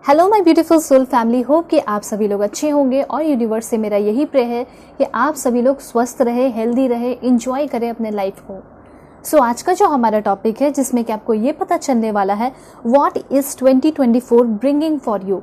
Hello my beautiful soul family, hope कि आप सभी लोग अच्छे होंगे और यूनिवर्स से मेरा यही प्रे है कि आप सभी लोग स्वस्थ रहे, हेल्दी रहे, इंजॉय करें अपने लाइफ को। सो आज का जो हमारा टॉपिक है जिसमें कि आपको ये पता चलने वाला है what is 2024 bringing for you.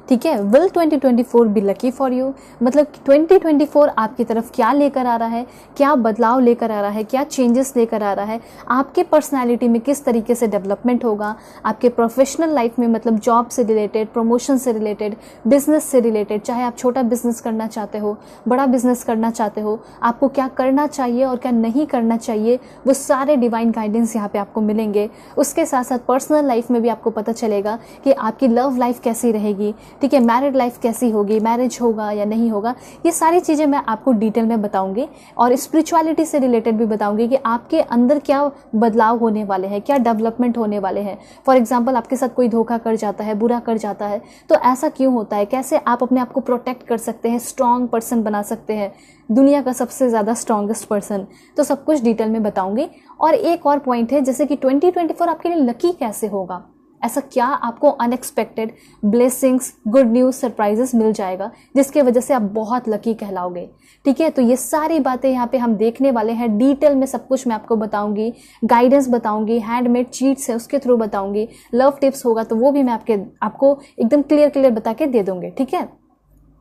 ठीक है, will 2024 be lucky for you, मतलब 2024 आपकी तरफ क्या लेकर आ रहा है, क्या बदलाव लेकर आ रहा है, क्या चेंजेस लेकर आ रहा है, आपके पर्सनालिटी में किस तरीके से डेवलपमेंट होगा, आपके प्रोफेशनल लाइफ में मतलब जॉब से रिलेटेड, प्रमोशन से रिलेटेड, बिजनेस से रिलेटेड, चाहे आप छोटा बिजनेस करना चाहते हो, बड़ा बिजनेस करना चाहते हो, आपको क्या करना चाहिए और क्या नहीं करना चाहिए, वो सारे डिवाइन गाइडेंस यहाँ पे आपको मिलेंगे। उसके साथ साथ पर्सनल लाइफ में भी आपको पता चलेगा कि आपकी लव लाइफ कैसी रहेगी, ठीक है, मैरिड लाइफ कैसी होगी, मैरिज होगा या नहीं होगा, ये सारी चीज़ें मैं आपको डिटेल में बताऊंगी। और स्पिरिचुअलिटी से रिलेटेड भी बताऊंगी कि आपके अंदर क्या बदलाव होने वाले हैं, क्या डेवलपमेंट होने वाले हैं। फॉर एग्जांपल, आपके साथ कोई धोखा कर जाता है, बुरा कर जाता है, तो ऐसा क्यों होता है, कैसे आप अपने आप को प्रोटेक्ट कर सकते हैं, स्ट्रॉन्ग पर्सन बना सकते हैं, दुनिया का सबसे ज़्यादा स्ट्रॉन्गेस्ट पर्सन, तो सब कुछ डिटेल में बताऊंगी। और एक और पॉइंट है, जैसे कि 2024 आपके लिए लकी कैसे होगा, ऐसा क्या आपको unexpected blessings, good news, surprises मिल जाएगा जिसके वजह से आप बहुत लकी कहलाओगे। ठीक है, तो ये सारी बातें यहाँ पे हम देखने वाले हैं डिटेल में, सब कुछ मैं आपको बताऊंगी, गाइडेंस बताऊंगी, हैंडमेड चीट्स है उसके थ्रू बताऊंगी, लव टिप्स होगा तो वो भी मैं आपको एकदम क्लियर बता के दे दूंगी। ठीक है,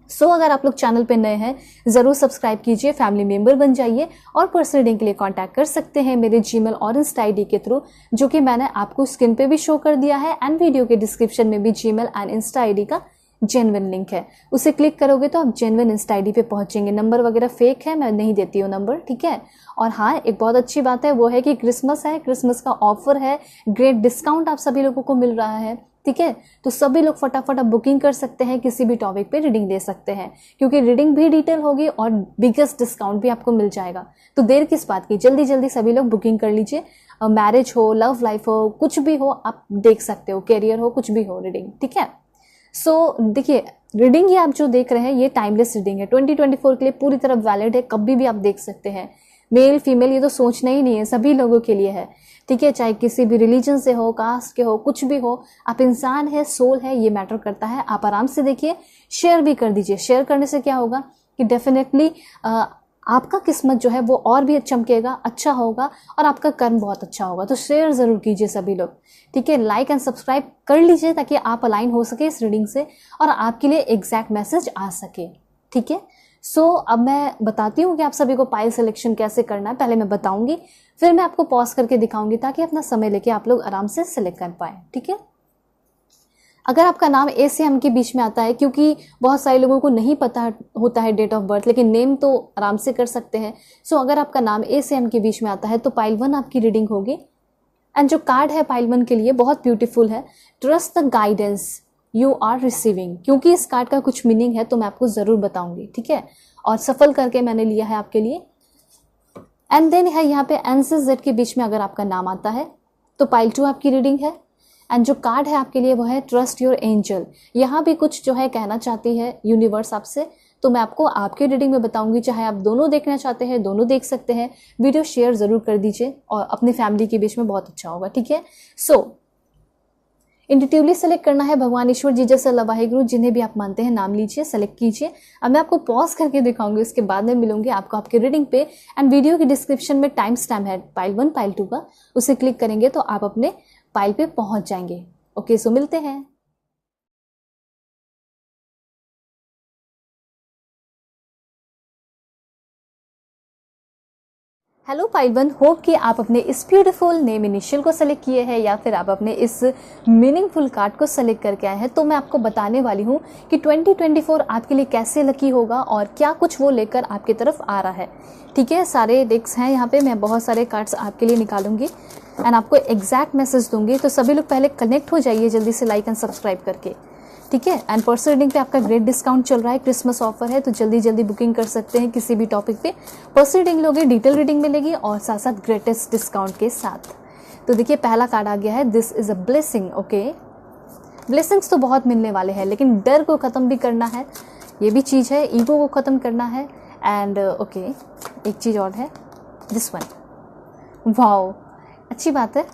सो अगर आप लोग चैनल पे नए हैं ज़रूर सब्सक्राइब कीजिए, फैमिली मेंबर बन जाइए और पर्सनल रीडिंग के लिए कांटेक्ट कर सकते हैं मेरे जीमेल और इंस्टा आईडी के थ्रू, जो कि मैंने आपको स्क्रीन पे भी शो कर दिया है एंड वीडियो के डिस्क्रिप्शन में भी जीमेल एंड इंस्टा आईडी का जेन्युइन लिंक है, उसे क्लिक करोगे तो आप जेन्युइन इंस्टा आईडी पे पहुंचेंगे। नंबर वगैरह फेक है, मैं नहीं देती हूँ नंबर। ठीक है, और हाँ, एक बहुत अच्छी बात है वो है कि क्रिसमस है, क्रिसमस का ऑफर है, ग्रेट डिस्काउंट आप सभी लोगों को मिल रहा है। ठीक है, तो सभी लोग फटाफट बुकिंग कर सकते हैं, किसी भी टॉपिक पे रीडिंग दे सकते हैं, क्योंकि रीडिंग भी डिटेल होगी और बिगेस्ट डिस्काउंट भी आपको मिल जाएगा। तो देर किस बात की, जल्दी जल्दी सभी लोग बुकिंग कर लीजिए। मैरिज हो, लव लाइफ हो, कुछ भी हो आप देख सकते हो, कैरियर हो, कुछ भी हो, रीडिंग। ठीक है, सो देखिए, रीडिंग ये आप जो देख रहे हैं ये टाइमलेस रीडिंग है, 2024 के लिए पूरी तरह वैलिड है, कभी भी आप देख सकते हैं। मेल फीमेल ये तो सोचना ही नहीं है, सभी लोगों के लिए है। ठीक है, चाहे किसी भी रिलीजन से हो, कास्ट के हो, कुछ भी हो, आप इंसान है, सोल है, ये मैटर करता है। आप आराम से देखिए, शेयर भी कर दीजिए। शेयर करने से क्या होगा कि डेफिनेटली आपका किस्मत जो है वो और भी चमकेगा, अच्छा होगा और आपका कर्म बहुत अच्छा होगा। तो शेयर ज़रूर कीजिए सभी लोग। ठीक है, लाइक एंड सब्सक्राइब कर लीजिए ताकि आप अलाइन हो सके इस रीडिंग से और आपके लिए एग्जैक्ट मैसेज आ सके। ठीक है, सो अब मैं बताती हूँ कि आप सभी को पाइल सिलेक्शन कैसे करना है। पहले मैं बताऊंगी, फिर मैं आपको पॉज करके दिखाऊंगी ताकि अपना समय लेके आप लोग आराम से सिलेक्ट कर पाए। ठीक है, अगर आपका नाम ए से एम के बीच में आता है, क्योंकि बहुत सारे लोगों को नहीं पता होता है डेट ऑफ बर्थ, लेकिन नेम तो आराम से कर सकते हैं। सो अगर आपका नाम ए से एम के बीच में आता है तो पाइल 1 आपकी रीडिंग होगी। एंड जो कार्ड है पाइल 1 के लिए बहुत ब्यूटीफुल है, trust the guidance you are receiving, क्योंकि इस कार्ड का कुछ मीनिंग है तो मैं आपको ज़रूर बताऊंगी। ठीक है, और सफल करके मैंने लिया है आपके लिए। एंड देन है यहाँ पे एन से जेड के बीच में अगर आपका नाम आता है तो पाइल 2 आपकी रीडिंग है। एंड जो कार्ड है आपके लिए वो है ट्रस्ट योर एंजल। यहाँ भी कुछ जो है कहना चाहती है यूनिवर्स आपसे, तो मैं आपको आपके रीडिंग में बताऊंगी। चाहे आप दोनों देखना चाहते हैं दोनों देख सकते हैं। वीडियो शेयर जरूर कर दीजिए और अपने फैमिली के बीच में बहुत अच्छा होगा। ठीक है, सो इंट्यूटिवली सेलेक्ट करना है भगवान ईश्वर जी जैसे वाहिगुरु, जिन्हें भी आप मानते हैं नाम लीजिए, सेलेक्ट कीजिए। अब मैं आपको पॉज करके दिखाऊंगी, उसके बाद में मिलूंगी आपको आपके रीडिंग पे। एंड वीडियो के डिस्क्रिप्शन में टाइम स्टैम्प है पाइल 1 पाइल 2 का, उसे क्लिक करेंगे तो आप अपने पाइल पे पहुंच जाएंगे। ओके, सो मिलते हैं। हेलो पाइल 1, होप कि आप अपने इस ब्यूटीफुल नेम इनिशियल को सेलेक्ट किए हैं या फिर आप अपने इस मीनिंगफुल कार्ड को सेलेक्ट करके आए हैं। तो मैं आपको बताने वाली हूँ कि 2024 आपके लिए कैसे लकी होगा और क्या कुछ वो लेकर आपकी तरफ आ रहा है। ठीक है, सारे डेक्स हैं यहाँ पे, मैं बहुत सारे कार्ड्स आपके लिए निकालूंगी एंड आपको एग्जैक्ट मैसेज दूंगी। तो सभी लोग पहले कनेक्ट हो जाइए जल्दी से लाइक एंड सब्सक्राइब करके। ठीक है, एंड पर्सनल रीडिंग पे आपका ग्रेट डिस्काउंट चल रहा है, क्रिसमस ऑफर है, तो जल्दी जल्दी बुकिंग कर सकते हैं किसी भी टॉपिक पे। पर्सनल रीडिंग लोगे, डिटेल रीडिंग मिलेगी और साथ साथ ग्रेटेस्ट डिस्काउंट के साथ। तो देखिए, पहला कार्ड आ गया है, this is a blessing. Okay, blessings तो बहुत मिलने वाले हैं, लेकिन डर को ख़त्म भी करना है, ये भी चीज़ है, ईगो को ख़त्म करना है। एंड ओके, एक चीज़ और है, दिस वन, वाओ, अच्छी बात है।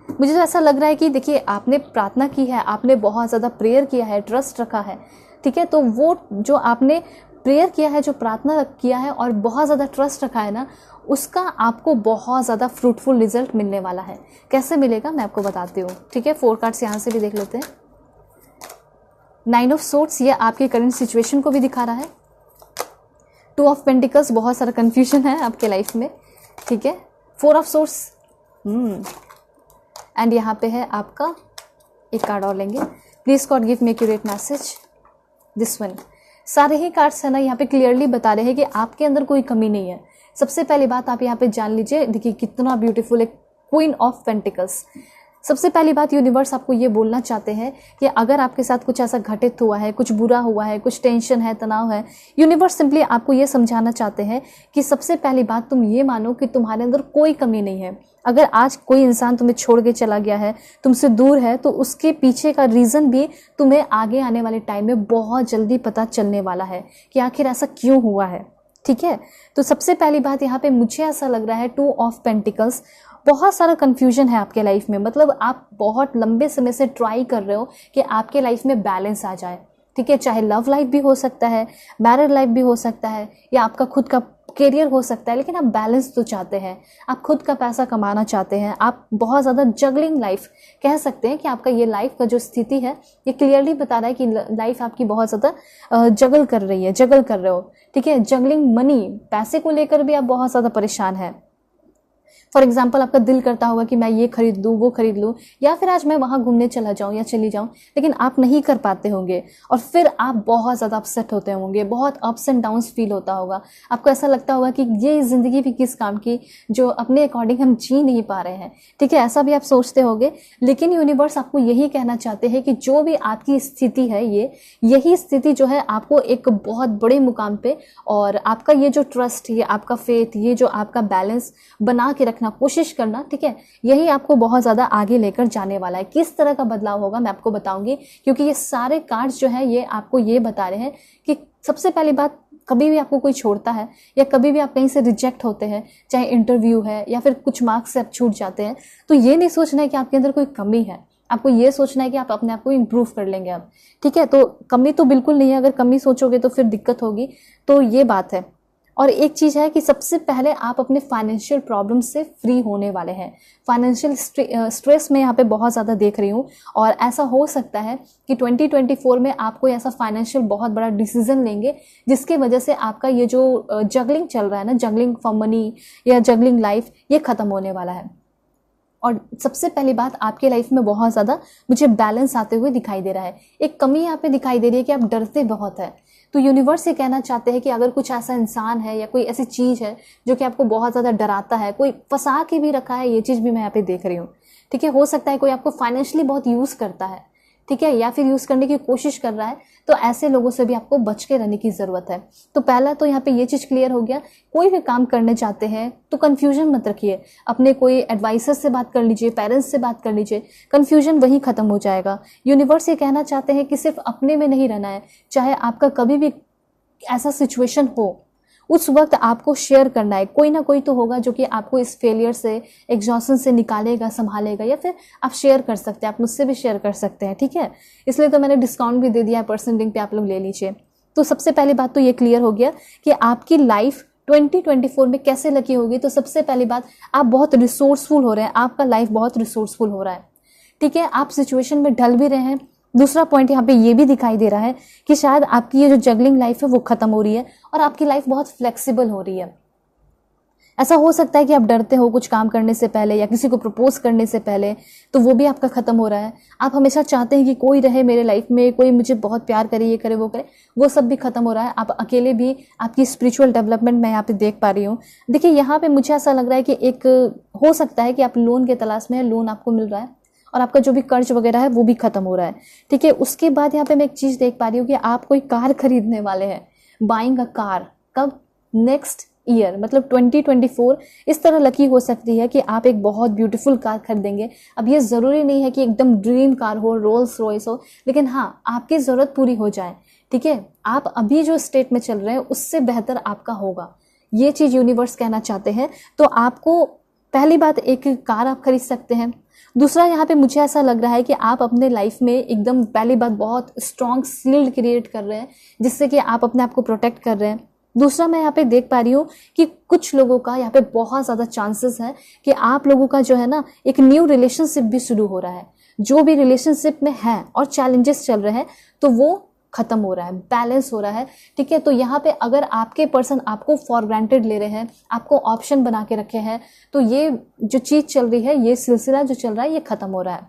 मुझे तो ऐसा लग रहा है कि देखिए आपने प्रार्थना की है, आपने बहुत ज़्यादा प्रेयर किया है, ट्रस्ट रखा है, ठीक है, तो वो जो आपने प्रेयर किया है, जो प्रार्थना किया है और बहुत ज़्यादा ट्रस्ट रखा है ना, उसका आपको बहुत ज़्यादा फ्रूटफुल रिजल्ट मिलने वाला है। कैसे मिलेगा मैं आपको बताती हूँ, ठीक है। 4 कार्ड्स यहाँ से भी देख लेते हैं। 9 ऑफ सोर्ड्स, ये आपके करंट सिचुएशन को भी दिखा रहा है। 2 ऑफ पेंटिकल्स, बहुत सारा कन्फ्यूजन है आपके लाइफ में, ठीक है। 4 ऑफ सोर्ड्स एंड यहाँ पे है आपका एक कार्ड और लेंगे। Please God give me accurate message, this one. सारे ही कार्ड्स है ना यहाँ पे क्लियरली बता रहे हैं कि आपके अंदर कोई कमी नहीं है। सबसे पहली बात आप यहाँ पे जान लीजिए, देखिए कितना ब्यूटीफुल है क्वीन ऑफ पेंटिकल्स। सबसे पहली बात यूनिवर्स आपको ये बोलना चाहते हैं कि अगर आपके साथ कुछ ऐसा घटित हुआ है, कुछ बुरा हुआ है, कुछ टेंशन है, तनाव है, यूनिवर्स सिंपली आपको ये समझाना चाहते हैं कि सबसे पहली बात तुम ये मानो कि तुम्हारे अंदर कोई कमी नहीं है। अगर आज कोई इंसान तुम्हें छोड़ के चला गया है, तुमसे दूर है, तो उसके पीछे का रीज़न भी तुम्हें आगे आने वाले टाइम में बहुत जल्दी पता चलने वाला है कि आखिर ऐसा क्यों हुआ है, ठीक है। तो सबसे पहली बात यहाँ पे मुझे ऐसा लग रहा है 2 ऑफ पेंटिकल्स, बहुत सारा कन्फ्यूजन है आपके लाइफ में। मतलब आप बहुत लंबे समय से ट्राई कर रहे हो कि आपके लाइफ में बैलेंस आ जाए, ठीक है। चाहे लव लाइफ भी हो सकता है, मैरिड लाइफ भी हो सकता है, या आपका खुद का करियर हो सकता है, लेकिन आप बैलेंस तो चाहते हैं, आप खुद का पैसा कमाना चाहते हैं, आप बहुत ज़्यादा जगलिंग लाइफ कह सकते हैं कि आपका ये लाइफ का जो स्थिति है ये क्लियरली बता रहा है कि लाइफ आपकी बहुत ज़्यादा जगल कर रही है, जगल कर रहे हो, ठीक है। जगलिंग मनी, पैसे को लेकर भी आप बहुत ज़्यादा परेशान हैं। फॉर एग्जाम्पल आपका दिल करता होगा कि मैं ये खरीद लूँ, वो खरीद लूँ, या फिर आज मैं वहाँ घूमने चला जाऊँ या चली जाऊँ, लेकिन आप नहीं कर पाते होंगे और फिर आप बहुत ज़्यादा अपसेट होते होंगे, बहुत अप्स एंड डाउन्स फील होता होगा। आपको ऐसा लगता होगा कि ये ज़िंदगी भी किस काम की जो अपने अकॉर्डिंग हम जी नहीं पा रहे हैं, ठीक है। ऐसा भी आप सोचते होंगे, लेकिन यूनिवर्स आपको यही कहना चाहते हैं कि जो भी आपकी स्थिति है, यही स्थिति जो है आपको एक बहुत बड़े मुकाम पे, और आपका ये जो ट्रस्ट, ये आपका फेथ, ये जो आपका बैलेंस बना के रखना, कोशिश करना, ठीक है, यही आपको बहुत ज़्यादा आगे लेकर जाने वाला है। किस तरह का बदलाव होगा मैं आपको बताऊंगी, क्योंकि ये सारे कार्ड्स जो है ये आपको ये बता रहे हैं कि सबसे पहली बात, कभी भी आपको कोई छोड़ता है या कभी भी आप कहीं से रिजेक्ट होते हैं, चाहे इंटरव्यू है या फिर कुछ मार्क्स से आप छूट जाते हैं, तो ये नहीं सोचना है कि आपके अंदर कोई कमी है, आपको ये सोचना है कि आप अपने आप को इम्प्रूव कर लेंगे अब, ठीक है। तो कमी तो बिल्कुल नहीं है, अगर कमी सोचोगे तो फिर दिक्कत होगी, तो ये बात है। और एक चीज़ है कि सबसे पहले आप अपने फाइनेंशियल प्रॉब्लम से फ्री होने वाले हैं। फाइनेंशियल स्ट्रेस में यहाँ पे बहुत ज़्यादा देख रही हूँ, और ऐसा हो सकता है कि 2024 में आप कोई ऐसा फाइनेंशियल बहुत बड़ा डिसीजन लेंगे जिसकी वजह से आपका ये जो जगलिंग चल रहा है ना, जगलिंग फॉर मनी या जगलिंग लाइफ, ये ख़त्म होने वाला है। और सबसे पहली बात, आपके लाइफ में बहुत ज़्यादा मुझे बैलेंस आते हुए दिखाई दे रहा है। एक कमी यहाँ पे दिखाई दे रही है कि आप डरते बहुत है। तो यूनिवर्स ये कहना चाहते हैं कि अगर कुछ ऐसा इंसान है या कोई ऐसी चीज़ है जो कि आपको बहुत ज़्यादा डराता है, कोई फंसा के भी रखा है, ये चीज़ भी मैं यहाँ पे देख रही हूँ, ठीक है। हो सकता है कोई आपको फाइनेंशियली बहुत यूज़ करता है, ठीक है, या फिर यूज़ करने की कोशिश कर रहा है, तो ऐसे लोगों से भी आपको बच के रहने की ज़रूरत है। तो पहला तो यहाँ पे ये चीज़ क्लियर हो गया। कोई भी काम करने चाहते हैं तो कन्फ्यूजन मत रखिए, अपने कोई एडवाइसर से बात कर लीजिए, पेरेंट्स से बात कर लीजिए, कन्फ्यूजन वहीं ख़त्म हो जाएगा। यूनिवर्स ये कहना चाहते हैं कि सिर्फ अपने में नहीं रहना है, चाहे आपका कभी भी ऐसा सिचुएशन हो, उस वक्त आपको शेयर करना है। कोई ना कोई तो होगा जो कि आपको इस फेलियर से, एग्जॉशन से निकालेगा, संभालेगा, या फिर आप शेयर कर सकते हैं, आप मुझसे भी शेयर कर सकते हैं, ठीक है। इसलिए तो मैंने डिस्काउंट भी दे दिया है, पर्सन लिंक पे आप लोग ले लीजिए। तो सबसे पहली बात तो ये क्लियर हो गया कि आपकी लाइफ 2024 में कैसे लकी होगी। तो सबसे पहली बात, आप बहुत रिसोर्सफुल हो रहे हैं, आपका लाइफ बहुत रिसोर्सफुल हो रहा है, ठीक है। आप सिचुएशन में ढल भी रहे हैं। दूसरा पॉइंट यहाँ पे ये भी दिखाई दे रहा है कि शायद आपकी ये जो जगलिंग लाइफ है वो खत्म हो रही है और आपकी लाइफ बहुत फ्लेक्सिबल हो रही है। ऐसा हो सकता है कि आप डरते हो कुछ काम करने से पहले या किसी को प्रपोज करने से पहले, तो वो भी आपका खत्म हो रहा है। आप हमेशा चाहते हैं कि कोई रहे मेरे लाइफ में, कोई मुझे बहुत प्यार करे, ये करे, वो करे, वो सब भी खत्म हो रहा है। आप अकेले भी, आपकी स्पिरिचुअल डेवलपमेंट मैं यहाँ पे देख पा रही हूँ। देखिए यहाँ पे मुझे ऐसा लग रहा है कि एक हो सकता है कि आप लोन के तलाश में है, लोन आपको मिल रहा है और आपका जो भी कर्ज वगैरह है वो भी खत्म हो रहा है, ठीक है। उसके बाद यहाँ पे मैं एक चीज़ देख पा रही हूँ कि आप कोई कार खरीदने वाले हैं, बाइंग अ कार। कब? नेक्स्ट ईयर, मतलब 2024 इस तरह लकी हो सकती है कि आप एक बहुत ब्यूटीफुल कार खरीदेंगे। अब ये ज़रूरी नहीं है कि एकदम ड्रीम कार हो, रोल्स रॉयस हो, लेकिन हाँ आपकी ज़रूरत पूरी हो जाए, ठीक है। आप अभी जो स्टेट में चल रहे हैं उससे बेहतर आपका होगा, ये चीज़ यूनिवर्स कहना चाहते हैं। तो आपको पहली बात, एक कार आप खरीद सकते हैं। दूसरा, यहाँ पे मुझे ऐसा लग रहा है कि आप अपने लाइफ में एकदम पहली बात बहुत स्ट्रॉन्ग शील्ड क्रिएट कर रहे हैं, जिससे कि आप अपने आप को प्रोटेक्ट कर रहे हैं। दूसरा, मैं यहाँ पे देख पा रही हूँ कि कुछ लोगों का यहाँ पे बहुत ज़्यादा चांसेस है कि आप लोगों का जो है ना एक न्यू रिलेशनशिप भी शुरू हो रहा है। जो भी रिलेशनशिप में है और चैलेंजेस चल रहे हैं तो वो खत्म हो रहा है, बैलेंस हो रहा है। ठीक है, तो यहाँ पे अगर आपके पर्सन आपको फॉर ग्रांटेड ले रहे हैं, आपको ऑप्शन बना के रखे हैं, तो ये जो चीज़ चल रही है, ये सिलसिला जो चल रहा है, ये खत्म हो रहा है।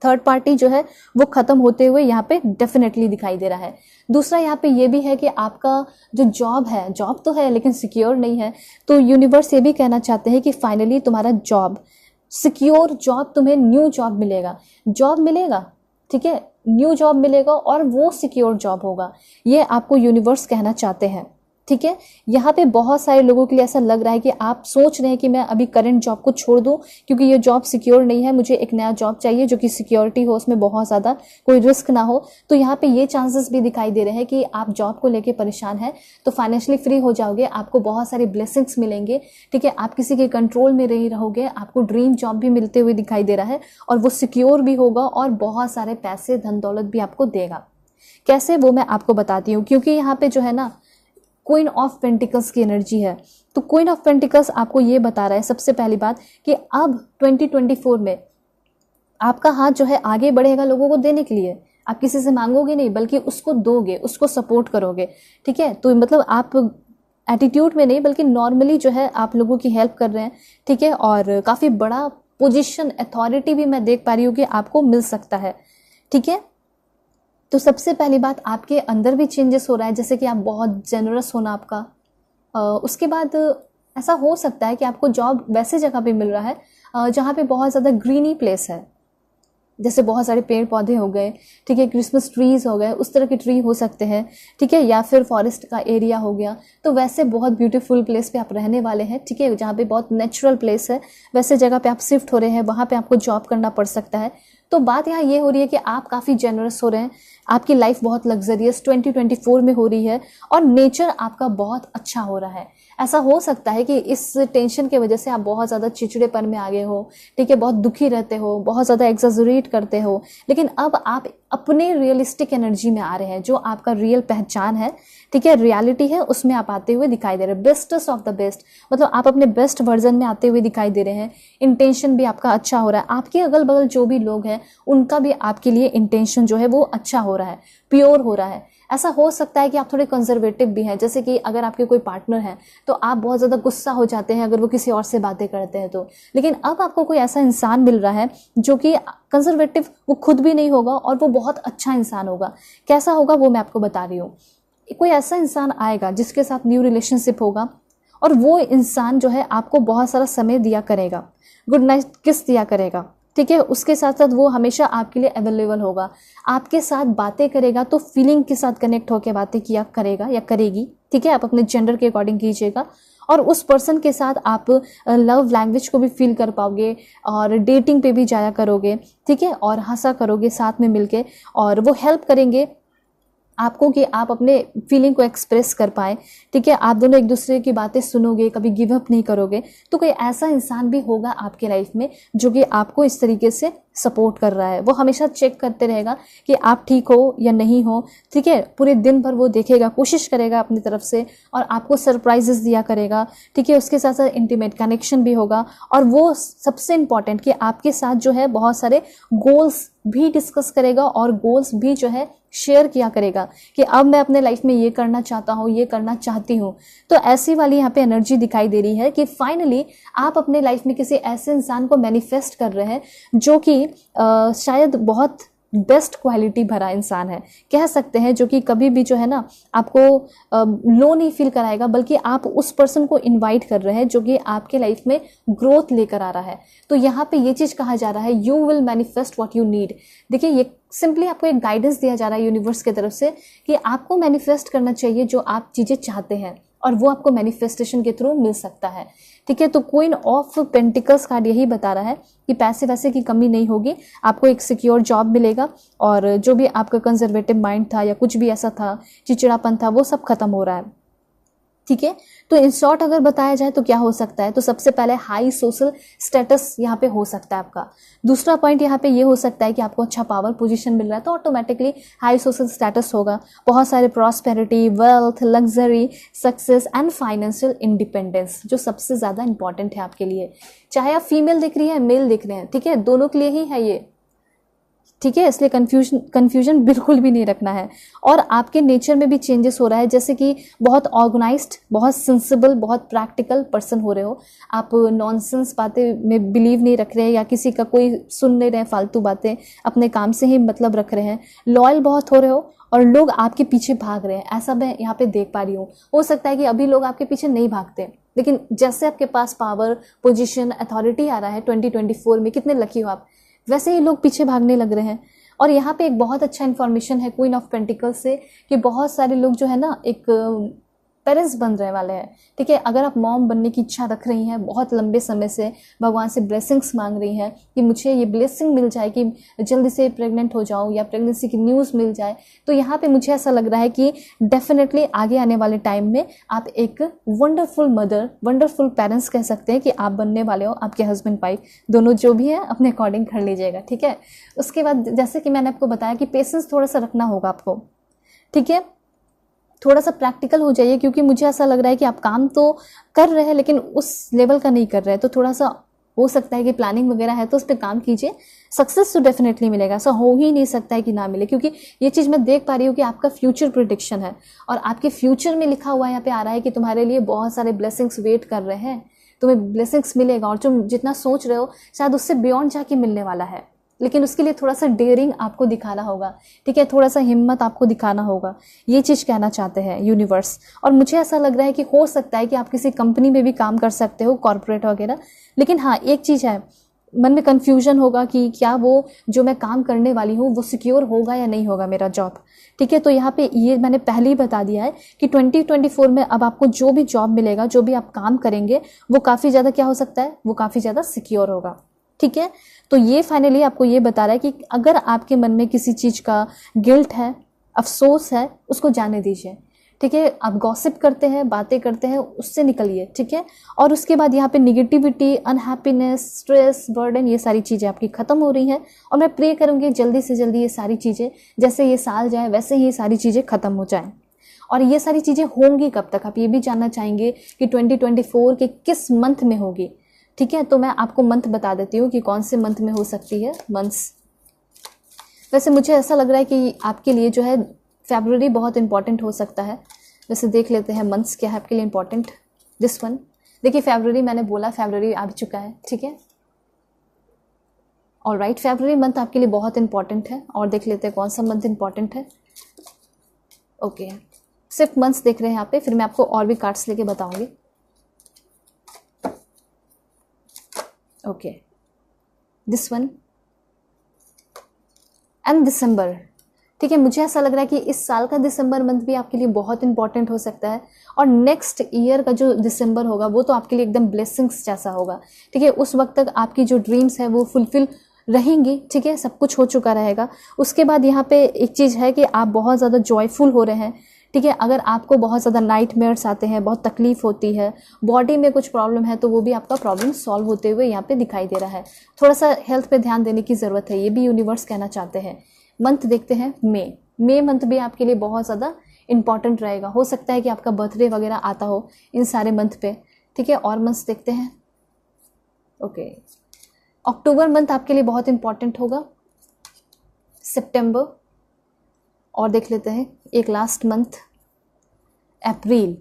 थर्ड पार्टी जो है वो खत्म होते हुए यहाँ पे डेफिनेटली दिखाई दे रहा है। दूसरा, यहाँ पे ये भी है कि आपका जो जॉब है, जॉब तो है लेकिन सिक्योर नहीं है, तो यूनिवर्स ये भी कहना चाहते हैं कि फाइनली तुम्हारा जॉब, सिक्योर जॉब, तुम्हें न्यू जॉब मिलेगा। ठीक है, न्यू जॉब मिलेगा और वो सिक्योर जॉब होगा, ये आपको यूनिवर्स कहना चाहते हैं। ठीक है, यहाँ पे बहुत सारे लोगों के लिए ऐसा लग रहा है कि आप सोच रहे हैं कि मैं अभी करंट जॉब को छोड़ दूं क्योंकि ये जॉब सिक्योर नहीं है, मुझे एक नया जॉब चाहिए जो कि सिक्योरिटी हो, उसमें बहुत ज़्यादा कोई रिस्क ना हो। तो यहाँ पे ये चांसेस भी दिखाई दे रहे हैं कि आप जॉब को लेके परेशान हैं तो फाइनेंशियली फ्री हो जाओगे, आपको बहुत सारे ब्लेसिंग्स मिलेंगे। ठीक है, आप किसी के कंट्रोल में नहीं रहोगे, आपको ड्रीम जॉब भी मिलते हुए दिखाई दे रहा है और वो सिक्योर भी होगा और बहुत सारे पैसे, धन दौलत भी आपको देगा। कैसे, वो मैं आपको बताती हूँ। क्योंकि यहाँ पे जो है ना क्वीन ऑफ पेंटिकल्स की एनर्जी है, तो क्वीन ऑफ पेंटिकल्स आपको ये बता रहा है सबसे पहली बात कि अब 2024 में आपका हाथ जो है आगे बढ़ेगा लोगों को देने के लिए। आप किसी से मांगोगे नहीं बल्कि उसको दोगे, उसको सपोर्ट करोगे। ठीक है, तो मतलब आप एटीट्यूड में नहीं बल्कि नॉर्मली जो है आप लोगों की हेल्प कर रहे हैं। ठीक है, और काफ़ी बड़ा पोजीशन, अथॉरिटी भी मैं देख पा रही हूँ कि आपको मिल सकता है। ठीक है, तो सबसे पहली बात, आपके अंदर भी चेंजेस हो रहा है, जैसे कि आप बहुत जेनरस होना आपका। उसके बाद ऐसा हो सकता है कि आपको जॉब वैसे जगह पे मिल रहा है जहाँ पे बहुत ज़्यादा ग्रीनी प्लेस है, जैसे बहुत सारे पेड़ पौधे हो गए। ठीक है, क्रिसमस ट्रीज हो गए, उस तरह के ट्री हो सकते हैं। ठीक है, या फिर फॉरेस्ट का एरिया हो गया, तो वैसे बहुत ब्यूटीफुल प्लेस पे आप रहने वाले हैं। ठीक है, जहाँ पे बहुत नेचुरल प्लेस है, वैसे जगह पे आप शिफ्ट हो रहे हैं, वहाँ पे आपको जॉब करना पड़ सकता है। तो बात यहाँ ये हो रही है कि आप काफ़ी जेनरस हो रहे हैं, आपकी लाइफ बहुत लग्जरियस 2024 में हो रही है और नेचर आपका बहुत अच्छा हो रहा है। ऐसा हो सकता है कि इस टेंशन की वजह से आप बहुत ज़्यादा चिड़चिड़ेपन में आ गए हो। ठीक है, बहुत दुखी रहते हो, बहुत ज़्यादा एग्जैजरेट करते हो, लेकिन अब आप अपने रियलिस्टिक एनर्जी में आ रहे हैं, जो आपका रियल पहचान है। ठीक है, रियलिटी है, उसमें आप आते हुए दिखाई दे रहे हैं, बेस्टेस्ट ऑफ द बेस्ट, मतलब आप अपने बेस्ट वर्जन में आते हुए दिखाई दे रहे हैं। इंटेंशन भी आपका अच्छा हो रहा है, आपके अगल बगल जो भी लोग हैं उनका भी आपके लिए इंटेंशन जो है वो अच्छा हो रहा है, प्योर हो रहा है। ऐसा हो सकता है कि आप थोड़े कंजर्वेटिव भी हैं, जैसे कि अगर आपके कोई पार्टनर है तो आप बहुत ज़्यादा गुस्सा हो जाते हैं अगर वो किसी और से बातें करते हैं तो, लेकिन अब आपको कोई ऐसा इंसान मिल रहा है जो कि कंजर्वेटिव वो खुद भी नहीं होगा और वो बहुत अच्छा इंसान होगा। कैसा होगा वो मैं आपको बता रही हूँ। कोई ऐसा इंसान आएगा जिसके साथ न्यू रिलेशनशिप होगा और वो इंसान जो है आपको बहुत सारा समय दिया करेगा, गुड नाइट किस दिया करेगा। ठीक है, उसके साथ साथ वो हमेशा आपके लिए अवेलेबल होगा, आपके साथ बातें करेगा तो फीलिंग के साथ कनेक्ट होकर बातें किया करेगा या करेगी। ठीक है, आप अपने जेंडर के अकॉर्डिंग कीजिएगा और उस पर्सन के साथ आप लव लैंग्वेज को भी फील कर पाओगे और डेटिंग पे भी जाया करोगे। ठीक है, और हंसा करोगे साथ में मिलके और वो हेल्प करेंगे आपको कि आप अपने फीलिंग को एक्सप्रेस कर पाए। ठीक है, आप दोनों एक दूसरे की बातें सुनोगे, कभी गिव अप नहीं करोगे। तो कोई ऐसा इंसान भी होगा आपके लाइफ में जो कि आपको इस तरीके से सपोर्ट कर रहा है। वो हमेशा चेक करते रहेगा कि आप ठीक हो या नहीं हो। ठीक है, पूरे दिन भर वो देखेगा, कोशिश करेगा अपनी तरफ से और आपको सरप्राइजेस दिया करेगा। ठीक है, उसके साथ साथ इंटीमेट कनेक्शन भी होगा और वो सबसे इम्पॉर्टेंट कि आपके साथ जो है बहुत सारे गोल्स भी डिस्कस करेगा और गोल्स भी जो है शेयर किया करेगा कि अब मैं अपने लाइफ में ये करना चाहता हूँ, ये करना चाहती हूँ। तो ऐसी वाली यहाँ पे एनर्जी दिखाई दे रही है कि फाइनली आप अपने लाइफ में किसी ऐसे इंसान को मैनिफेस्ट कर रहे हैं जो कि शायद बहुत बेस्ट क्वालिटी भरा इंसान है, कह सकते हैं, जो कि कभी भी जो है ना आपको लो नहीं फील कराएगा, बल्कि आप उस पर्सन को इनवाइट कर रहे हैं जो कि आपके लाइफ में ग्रोथ लेकर आ रहा है। तो यहाँ पे ये चीज़ कहा जा रहा है, you will manifest what you need. देखिए, ये सिंपली आपको एक गाइडेंस दिया जा रहा है यूनिवर्स की तरफ से कि आपको मैनिफेस्ट करना चाहिए जो आप चीज़ें चाहते हैं और वो आपको मैनिफेस्टेशन के थ्रू मिल सकता है। ठीक है, तो क्वीन ऑफ पेंटिकल्स कार्ड यही बता रहा है कि पैसे वैसे की कमी नहीं होगी, आपको एक सिक्योर जॉब मिलेगा और जो भी आपका कंजर्वेटिव माइंड था या कुछ भी ऐसा था, चिड़चिड़ापन था, वो सब खत्म हो रहा है। ठीक है। तो इन शॉर्ट अगर बताया जाए तो क्या हो सकता है, तो सबसे पहले हाई सोशल स्टेटस यहाँ पे हो सकता है आपका। दूसरा पॉइंट यहाँ पे ये हो सकता है कि आपको अच्छा पावर पोजीशन मिल रहा है तो ऑटोमेटिकली हाई सोशल स्टेटस होगा, बहुत सारे prosperity, wealth, luxury, success and financial independence, जो सबसे ज़्यादा इंपॉर्टेंट है आपके लिए। चाहे आप फीमेल दिख रही है, मेल दिख रहे हैं, ठीक है, दोनों के लिए ही है ये, ठीक है। इसलिए कंफ्यूजन बिल्कुल भी नहीं रखना है। और आपके नेचर में भी चेंजेस हो रहा है, जैसे कि बहुत ऑर्गेनाइज्ड, बहुत सेंसिबल, बहुत प्रैक्टिकल पर्सन हो रहे हो आप। नॉनसेंस बातें में बिलीव नहीं रख रहे हैं या किसी का कोई सुन नहीं रहे फालतू बातें, अपने काम से ही मतलब रख रहे हैं। लॉयल बहुत हो रहे हो और लोग आपके पीछे भाग रहे हैं, ऐसा मैं यहाँ पे देख पा रही हूँ। हो सकता है कि अभी लोग आपके पीछे नहीं भागते, लेकिन जैसे आपके पास पावर, पोजीशन, अथॉरिटी आ रहा है 2024 में, कितने लकी हो आप, वैसे ही लोग पीछे भागने लग रहे हैं। और यहाँ पे एक बहुत अच्छा इन्फॉर्मेशन है क्वीन ऑफ पेंटिकल्स से कि बहुत सारे लोग जो है ना एक पेरेंट्स बन रहे वाले हैं, ठीक है। अगर आप मॉम बनने की इच्छा रख रही हैं, बहुत लंबे समय से भगवान से ब्लेसिंग्स मांग रही हैं कि मुझे ये ब्लेसिंग मिल जाए कि जल्दी से प्रेग्नेंट हो जाऊं या प्रेगनेंसी की न्यूज़ मिल जाए, तो यहाँ पे मुझे ऐसा लग रहा है कि डेफिनेटली आगे आने वाले टाइम में आप एक वंडरफुल मदर, वंडरफुल पेरेंट्स कह सकते हैं कि आप बनने वाले हो। आपके हस्बैंड वाइफ दोनों जो भी है अपने अकॉर्डिंग कर लीजिएगा, ठीक है। उसके बाद जैसे कि मैंने आपको बताया कि पेशेंस थोड़ा सा रखना होगा आपको, ठीक है। थोड़ा सा प्रैक्टिकल हो जाइए, क्योंकि मुझे ऐसा लग रहा है कि आप काम तो कर रहे हैं लेकिन उस लेवल का नहीं कर रहे हैं, तो थोड़ा सा हो सकता है कि प्लानिंग वगैरह है तो उस पर काम कीजिए। सक्सेस तो डेफिनेटली मिलेगा, ऐसा हो ही नहीं सकता है कि ना मिले, क्योंकि ये चीज़ मैं देख पा रही हूँ कि आपका फ्यूचर प्रिडिक्शन है और आपके फ्यूचर में लिखा हुआ यहाँ पे आ रहा है कि तुम्हारे लिए बहुत सारे ब्लेसिंग्स वेट कर रहे हैं, तुम्हें ब्लेसिंग्स मिलेगा और तुम जितना सोच रहे हो शायद उससे बियॉन्ड जाके मिलने वाला है। लेकिन उसके लिए थोड़ा सा डेयरिंग आपको दिखाना होगा, ठीक है, थोड़ा सा हिम्मत आपको दिखाना होगा, ये चीज़ कहना चाहते हैं यूनिवर्स। और मुझे ऐसा लग रहा है कि हो सकता है कि आप किसी कंपनी में भी काम कर सकते हो, कॉर्पोरेट वगैरह। लेकिन हाँ, एक चीज़ है, मन में कन्फ्यूजन होगा कि क्या वो जो मैं काम करने वाली हूँ वो सिक्योर होगा या नहीं होगा मेरा जॉब, ठीक है। तो यहाँ पे ये मैंने पहले ही बता दिया है कि 2024 में अब आपको जो भी जॉब मिलेगा, जो भी आप काम करेंगे, वो काफ़ी ज़्यादा क्या हो सकता है, वो काफ़ी ज़्यादा सिक्योर होगा, ठीक है। तो ये फाइनली आपको ये बता रहा है कि अगर आपके मन में किसी चीज़ का गिल्ट है, अफसोस है, उसको जाने दीजिए, ठीक है। आप गॉसिप करते हैं, बातें करते हैं, उससे निकलिए, ठीक है। और उसके बाद यहाँ पे निगेटिविटी, अनहैप्पीनेस, स्ट्रेस, बर्डन, ये सारी चीज़ें आपकी ख़त्म हो रही हैं। और मैं प्रे करूँगी जल्दी से जल्दी ये सारी चीज़ें, जैसे ये साल जाए वैसे ही ये सारी चीज़ें ख़त्म हो जाएँ। और ये सारी चीज़ें होंगी कब तक, आप ये भी जानना चाहेंगे कि 2024 के किस मंथ में होगी, ठीक है। तो मैं आपको मंथ बता देती हूँ कि कौन से मंथ में हो सकती है। मंथ्स वैसे मुझे ऐसा लग रहा है कि आपके लिए जो है फरवरी बहुत इंपॉर्टेंट हो सकता है। वैसे देख लेते हैं मंथ्स क्या है आपके लिए इंपॉर्टेंट। दिस वन, देखिए फरवरी मैंने बोला, फरवरी आ चुका है, ठीक है। ऑलराइट, फरवरी मंथ आपके लिए बहुत इंपॉर्टेंट है। और देख लेते हैं कौन सा मंथ इंपॉर्टेंट है। ओके, सिर्फ मंथ्स देख रहे हैं यहाँ पे, फिर मैं आपको और भी कार्ड्स लेके बताऊंगी। ओके, दिस वन एंड दिसंबर, ठीक है। मुझे ऐसा लग रहा है कि इस साल का दिसंबर मंथ भी आपके लिए बहुत इंपॉर्टेंट हो सकता है। और नेक्स्ट ईयर का जो दिसंबर होगा वो तो आपके लिए एकदम ब्लेसिंग्स जैसा होगा, ठीक है। उस वक्त तक आपकी जो ड्रीम्स है वो फुलफिल रहेंगी, ठीक है, सब कुछ हो चुका रहेगा। उसके बाद यहाँ पे एक चीज़ है कि आप बहुत ज़्यादा जॉयफुल हो रहे हैं, ठीक है। अगर आपको बहुत ज़्यादा नाइटमेयर्स आते हैं, बहुत तकलीफ होती है, बॉडी में कुछ प्रॉब्लम है, तो वो भी आपका प्रॉब्लम सॉल्व होते हुए यहाँ पे दिखाई दे रहा है। थोड़ा सा हेल्थ पे ध्यान देने की ज़रूरत है, ये भी यूनिवर्स कहना चाहते हैं। मंथ देखते हैं मे मंथ भी आपके लिए बहुत ज़्यादा इंपॉर्टेंट रहेगा। हो सकता है कि आपका बर्थडे वगैरह आता हो इन सारे मंथ पे, ठीक है। और मंथ्स देखते हैं। ओके, अक्टूबर मंथ आपके लिए बहुत इंपॉर्टेंट होगा। सितंबर, और देख लेते हैं एक लास्ट मंथ अप्रैल,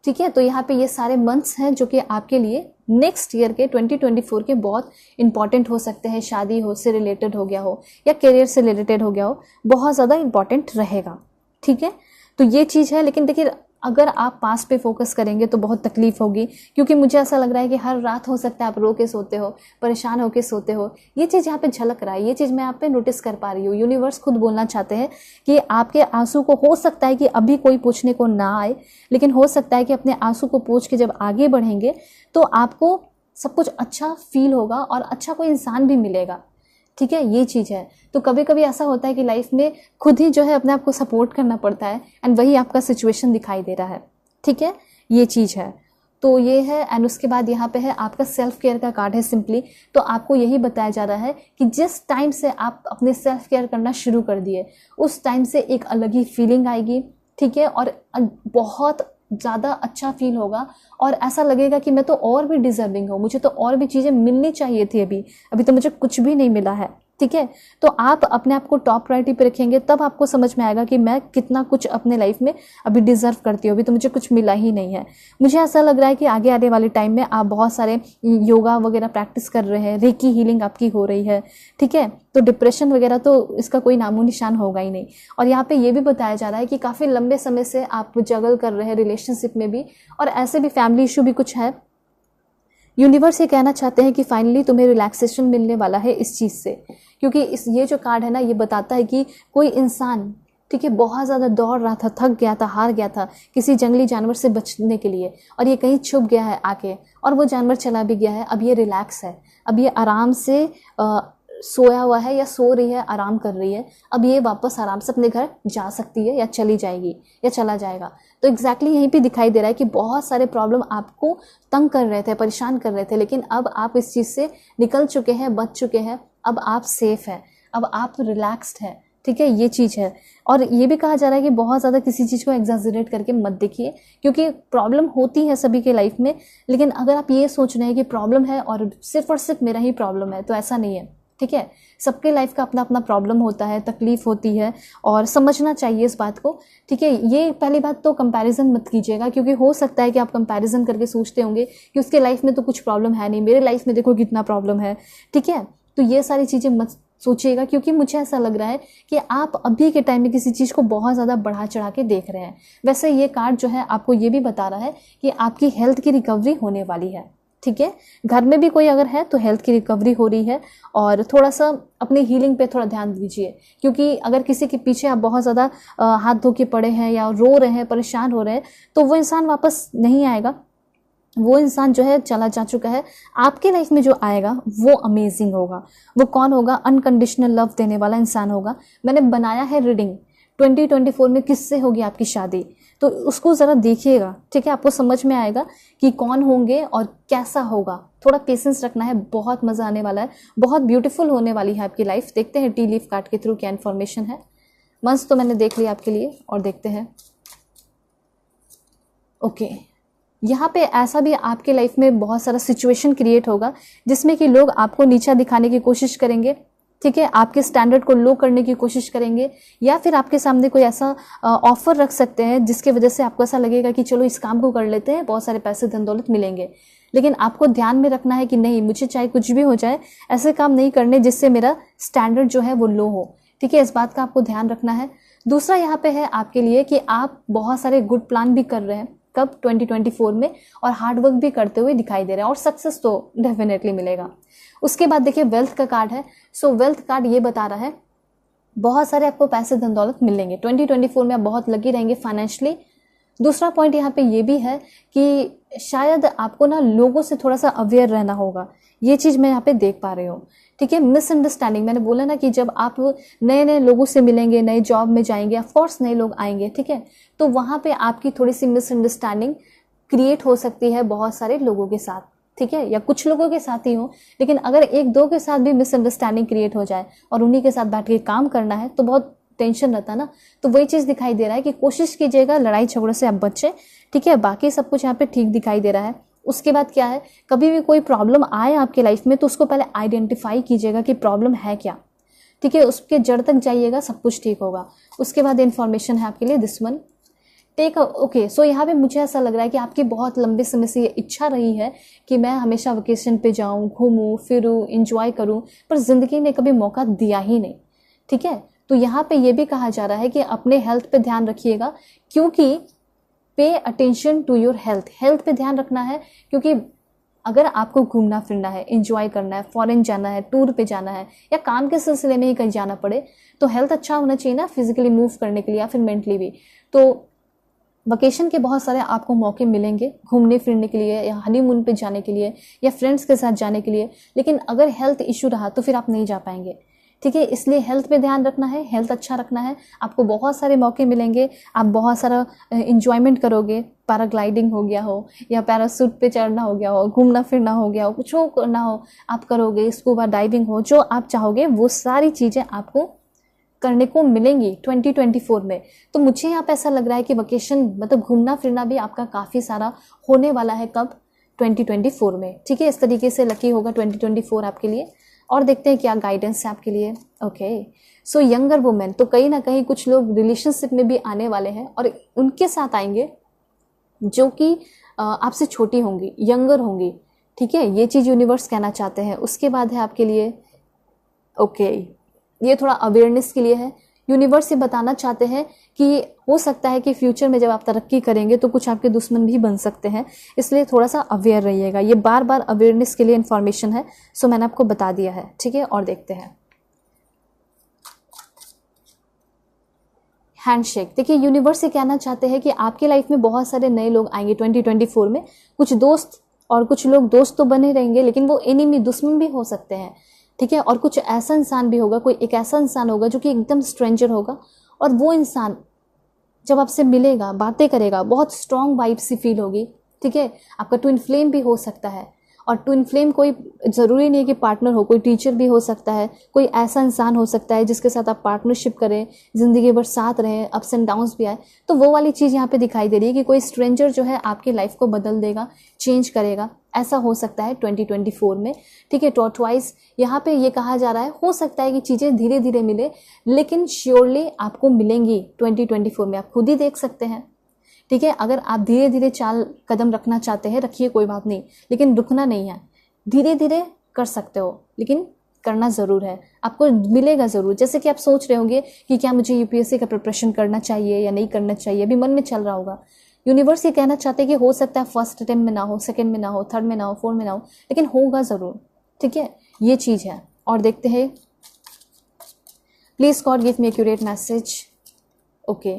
ठीक है। तो यहाँ पे ये सारे मंथ्स हैं जो कि आपके लिए नेक्स्ट ईयर के 2024 के बहुत इंपॉर्टेंट हो सकते हैं। शादी हो से रिलेटेड हो गया हो या करियर से रिलेटेड हो गया हो, बहुत ज़्यादा इंपॉर्टेंट रहेगा, ठीक है। तो ये चीज़ है। लेकिन देखिए, अगर आप पास पे फोकस करेंगे तो बहुत तकलीफ होगी, क्योंकि मुझे ऐसा लग रहा है कि हर रात हो सकता है आप रो के सोते हो, परेशान होके सोते हो। ये चीज़ यहाँ पे झलक रहा है, ये चीज़ मैं आप पे नोटिस कर पा रही हूँ। यूनिवर्स खुद बोलना चाहते हैं कि आपके आंसू को हो सकता है कि अभी कोई पूछने को ना आए, लेकिन हो सकता है कि अपने आंसू को पोंछ के जब आगे बढ़ेंगे तो आपको सब कुछ अच्छा फील होगा और अच्छा कोई इंसान भी मिलेगा, ठीक है। ये चीज़ है। तो कभी कभी ऐसा होता है कि लाइफ में खुद ही जो है अपने आप को सपोर्ट करना पड़ता है, एंड वही आपका सिचुएशन दिखाई दे रहा है, ठीक है। ये चीज़ है। तो ये है। एंड उसके बाद यहाँ पे है आपका सेल्फ केयर का कार्ड है सिंपली। तो आपको यही बताया जा रहा है कि जिस टाइम से आप अपने सेल्फ केयर करना शुरू कर दिए उस टाइम से एक अलग ही फीलिंग आएगी, ठीक है, और बहुत ज़्यादा अच्छा फील होगा और ऐसा लगेगा कि मैं तो और भी डिजर्विंग हूँ, मुझे तो और भी चीज़ें मिलनी चाहिए थी, अभी तो मुझे कुछ भी नहीं मिला है, ठीक है। तो आप अपने आप को टॉप प्रायोरिटी पे रखेंगे तब आपको समझ में आएगा कि मैं कितना कुछ अपने लाइफ में अभी डिजर्व करती हूँ, अभी तो मुझे कुछ मिला ही नहीं है। मुझे ऐसा लग रहा है कि आगे आने वाले टाइम में आप बहुत सारे योगा वगैरह प्रैक्टिस कर रहे हैं, रेकी हीलिंग आपकी हो रही है, ठीक है। तो डिप्रेशन वगैरह तो इसका कोई नामो निशान होगा ही नहीं। और यहाँ पे ये भी बताया जा रहा है कि काफ़ी लंबे समय से आप जगल कर रहे हैं रिलेशनशिप में भी, और ऐसे भी फैमिली इशू भी कुछ है। यूनिवर्स ये कहना चाहते हैं कि फाइनली तुम्हें रिलैक्सेशन मिलने वाला है इस चीज़ से, क्योंकि ये जो कार्ड है ना, ये बताता है कि कोई इंसान, ठीक है, बहुत ज़्यादा दौड़ रहा था, थक गया था, हार गया था किसी जंगली जानवर से बचने के लिए, और ये कहीं छुप गया है आके, और वो जानवर चला भी गया है। अब ये रिलैक्स है, अब ये आराम से सोया हुआ है या सो रही है, आराम कर रही है। अब ये वापस आराम से अपने घर जा सकती है या चली जाएगी या चला जाएगा। तो एग्जैक्टली यहीं पे दिखाई दे रहा है कि बहुत सारे प्रॉब्लम आपको तंग कर रहे थे, परेशान कर रहे थे, लेकिन अब आप इस चीज़ से निकल चुके हैं, बच चुके हैं। अब आप सेफ हैं, अब आप रिलैक्स्ड हैं, ठीक है, ये चीज़ है। और ये भी कहा जा रहा है कि बहुत ज़्यादा किसी चीज़ को एग्जैजरेट करके मत देखिए, क्योंकि प्रॉब्लम होती है सभी के लाइफ में, लेकिन अगर आप ये सोच रहे हैं कि प्रॉब्लम है और सिर्फ मेरा ही प्रॉब्लम है, तो ऐसा नहीं है, ठीक है। सबके लाइफ का अपना अपना प्रॉब्लम होता है, तकलीफ होती है, और समझना चाहिए इस बात को, ठीक है। ये पहली बात तो कंपैरिजन मत कीजिएगा, क्योंकि हो सकता है कि आप कंपैरिजन करके सोचते होंगे कि उसके लाइफ में तो कुछ प्रॉब्लम है नहीं, मेरे लाइफ में देखो कितना प्रॉब्लम है, ठीक है। तो ये सारी चीज़ें मत सोचिएगा, क्योंकि मुझे ऐसा लग रहा है कि आप अभी के टाइम में किसी चीज़ को बहुत ज़्यादा बढ़ा चढ़ा के देख रहे हैं। वैसे ये कार्ड जो है आपको ये भी बता रहा है कि आपकी हेल्थ की रिकवरी होने वाली है, ठीक है। घर में भी कोई अगर है तो हेल्थ की रिकवरी हो रही है, और थोड़ा सा अपनी हीलिंग पे थोड़ा ध्यान दीजिए, क्योंकि अगर किसी के पीछे आप बहुत ज़्यादा हाथ धो के पड़े हैं या रो रहे हैं, परेशान हो रहे हैं, तो वो इंसान वापस नहीं आएगा। वो इंसान जो है चला जा चुका है। आपके लाइफ में जो आएगा वो अमेजिंग होगा। वो कौन होगा? अनकंडीशनल लव देने वाला इंसान होगा। मैंने बनाया है रीडिंग 2024 में किससे होगी आपकी शादी, तो उसको ज़रा देखिएगा, ठीक है। आपको समझ में आएगा कि कौन होंगे और कैसा होगा। थोड़ा पेशेंस रखना है, बहुत मज़ा आने वाला है, बहुत ब्यूटीफुल होने वाली है आपकी लाइफ। देखते हैं टी लीफ कार्ड के थ्रू क्या इन्फॉर्मेशन है। मंथ्स तो मैंने देख लिया आपके लिए, और देखते हैं। ओके, यहाँ पे ऐसा भी आपके लाइफ में बहुत सारा सिचुएशन क्रिएट होगा जिसमें कि लोग आपको नीचा दिखाने की कोशिश करेंगे, ठीक है, आपके स्टैंडर्ड को लो करने की कोशिश करेंगे, या फिर आपके सामने कोई ऐसा ऑफर रख सकते हैं जिसकी वजह से आपको ऐसा लगेगा कि चलो इस काम को कर लेते हैं, बहुत सारे पैसे धन दौलत मिलेंगे। लेकिन आपको ध्यान में रखना है कि नहीं, मुझे चाहे कुछ भी हो जाए ऐसे काम नहीं करने जिससे मेरा स्टैंडर्ड जो है वो लो हो, ठीक है। इस बात का आपको ध्यान रखना है। दूसरा यहाँ पे है आपके लिए कि आप बहुत सारे गुड प्लान भी कर रहे हैं, कब? 2024 में, और हार्डवर्क भी करते हुए दिखाई दे रहे हैं, और सक्सेस तो डेफिनेटली मिलेगा। उसके बाद देखिए वेल्थ का कार्ड है। सो वेल्थ कार्ड ये बता रहा है बहुत सारे आपको पैसे धन दौलत मिलेंगे 2024 में, आप बहुत लकी रहेंगे फाइनेंशियली। दूसरा पॉइंट यहाँ पे ये भी है कि शायद आपको ना लोगों से थोड़ा सा अवेयर रहना होगा, ये चीज़ मैं यहाँ पे देख पा रही हूँ, ठीक है। मिसअंडरस्टैंडिंग, मैंने बोला ना कि जब आप नए नए लोगों से मिलेंगे, नए जॉब में जाएंगे, ऑफकोर्स नए लोग आएंगे, ठीक है, तो वहाँ पे आपकी थोड़ी सी मिसअंडरस्टैंडिंग क्रिएट हो सकती है बहुत सारे लोगों के साथ, ठीक है, या कुछ लोगों के साथ ही हो। लेकिन अगर एक दो के साथ भी मिसअंडरस्टैंडिंग क्रिएट हो जाए और उन्हीं के साथ बैठ के काम करना है तो बहुत टेंशन रहता है ना। तो वही चीज़ दिखाई दे रहा है कि कोशिश कीजिएगा लड़ाई झगड़ों से आप बचें, ठीक है। बाकी सब कुछ यहाँ पे ठीक दिखाई दे रहा है। उसके बाद क्या है, कभी भी कोई प्रॉब्लम आए आपके लाइफ में तो उसको पहले आइडेंटिफाई कीजिएगा कि प्रॉब्लम है क्या, ठीक है, उसके जड़ तक जाइएगा, सब कुछ ठीक होगा। उसके बाद इन्फॉर्मेशन है आपके लिए this one take okay. So यहाँ पे मुझे ऐसा लग रहा है कि आपकी बहुत लंबे समय से ये इच्छा रही है कि मैं हमेशा वेकेशन पे जाऊँ, घूमूं फिरूं, इंजॉय करूँ, पर ज़िंदगी ने कभी मौका दिया ही नहीं, ठीक है। तो यहाँ पे ये भी कहा जा रहा है कि अपने हेल्थ पे ध्यान रखिएगा, क्योंकि pay attention to your health, health पे ध्यान रखना है। क्योंकि अगर आपको घूमना फिरना है, इंजॉय करना है, फॉरेन जाना है, टूर पे जाना है, या काम के सिलसिले में ही कहीं जाना पड़े, तो हेल्थ अच्छा होना चाहिए ना, फिजिकली मूव करने के लिए या फिर मेंटली भी। तो वेकेशन के बहुत सारे आपको मौके मिलेंगे घूमने फिरने के लिए, या हनीमून पे जाने के लिए, या फ्रेंड्स के साथ जाने के लिए। लेकिन अगर हेल्थ इशू रहा तो फिर आप नहीं जा पाएंगे, ठीक है। इसलिए हेल्थ पे ध्यान रखना है, हेल्थ अच्छा रखना है, आपको बहुत सारे मौके मिलेंगे, आप बहुत सारा इंजॉयमेंट करोगे, पैराग्लाइडिंग हो गया हो या पैरासूट पे चढ़ना हो गया हो, घूमना फिरना हो गया हो, कुछ हो करना हो आप करोगे, स्कूबा डाइविंग हो, जो आप चाहोगे वो सारी चीज़ें आपको करने को मिलेंगी 2024 में। तो मुझे यहाँ पे ऐसा लग रहा है कि वेकेशन मतलब घूमना फिरना भी आपका काफ़ी सारा होने वाला है। कब? 2024 में। ठीक है, इस तरीके से लकी होगा 2024 आपके लिए। और देखते हैं क्या गाइडेंस है आपके लिए। ओके, सो यंगर वुमेन, तो कहीं ना कहीं कुछ लोग रिलेशनशिप में भी आने वाले हैं और उनके साथ आएंगे जो कि आपसे छोटी होंगी, यंगर होंगी। ठीक है, ये चीज़ यूनिवर्स कहना चाहते हैं। उसके बाद है आपके लिए ओके, ये थोड़ा अवेयरनेस के लिए है। यूनिवर्स ये बताना चाहते हैं कि हो सकता है कि फ्यूचर में जब आप तरक्की करेंगे तो कुछ आपके दुश्मन भी बन सकते हैं, इसलिए थोड़ा सा अवेयर रहिएगा। ये बार बार अवेयरनेस के लिए इन्फॉर्मेशन है, सो मैंने आपको बता दिया है। ठीक है, और देखते हैं हैंडशेक। देखिए, यूनिवर्स ये कहना चाहते हैं कि आपके लाइफ में बहुत सारे नए लोग आएंगे 2024 में। कुछ दोस्त और कुछ लोग दोस्त तो बने रहेंगे, लेकिन वो एनिमी, दुश्मन भी हो सकते हैं। ठीक है, और कुछ ऐसा इंसान भी होगा, कोई एक ऐसा इंसान होगा जो कि एकदम स्ट्रेंजर होगा, और वो इंसान जब आपसे मिलेगा, बातें करेगा, बहुत स्ट्रॉन्ग वाइब सी फील होगी। ठीक है, आपका ट्विन फ्लेम भी हो सकता है। और ट्विन फ्लेम कोई ज़रूरी नहीं है कि पार्टनर हो, कोई टीचर भी हो सकता है, कोई ऐसा इंसान हो सकता है जिसके साथ आप पार्टनरशिप करें, ज़िंदगी भर साथ रहें, अप्स एंड डाउन्स भी आए। तो वो वाली चीज़ यहाँ पे दिखाई दे रही है कि कोई स्ट्रेंजर जो है आपकी लाइफ को बदल देगा, चेंज करेगा, ऐसा हो सकता है 2024 में। ठीक है, टॉर्टवाइज यहाँ पे ये कहा जा रहा है, हो सकता है कि चीज़ें धीरे धीरे मिले, लेकिन श्योरली आपको मिलेंगी 2024 में, आप खुद ही देख सकते हैं। ठीक है, अगर आप धीरे धीरे चाल कदम रखना चाहते हैं, रखिए, कोई बात नहीं, लेकिन रुकना नहीं है। धीरे धीरे कर सकते हो, लेकिन करना ज़रूर है, आपको मिलेगा ज़रूर। जैसे कि आप सोच रहे होंगे कि क्या मुझे यूपीएससी का प्रिपरेशन करना चाहिए या नहीं करना चाहिए, अभी मन में चल रहा होगा। यूनिवर्स ये कहना चाहते हैं कि हो सकता है फर्स्ट अटेम्प्ट में ना हो, सेकंड में ना हो, थर्ड में ना हो, फोर्थ में ना हो, लेकिन होगा ज़रूर। ठीक है, ये चीज़ है। और देखते हैं, please God give me accurate message. Okay,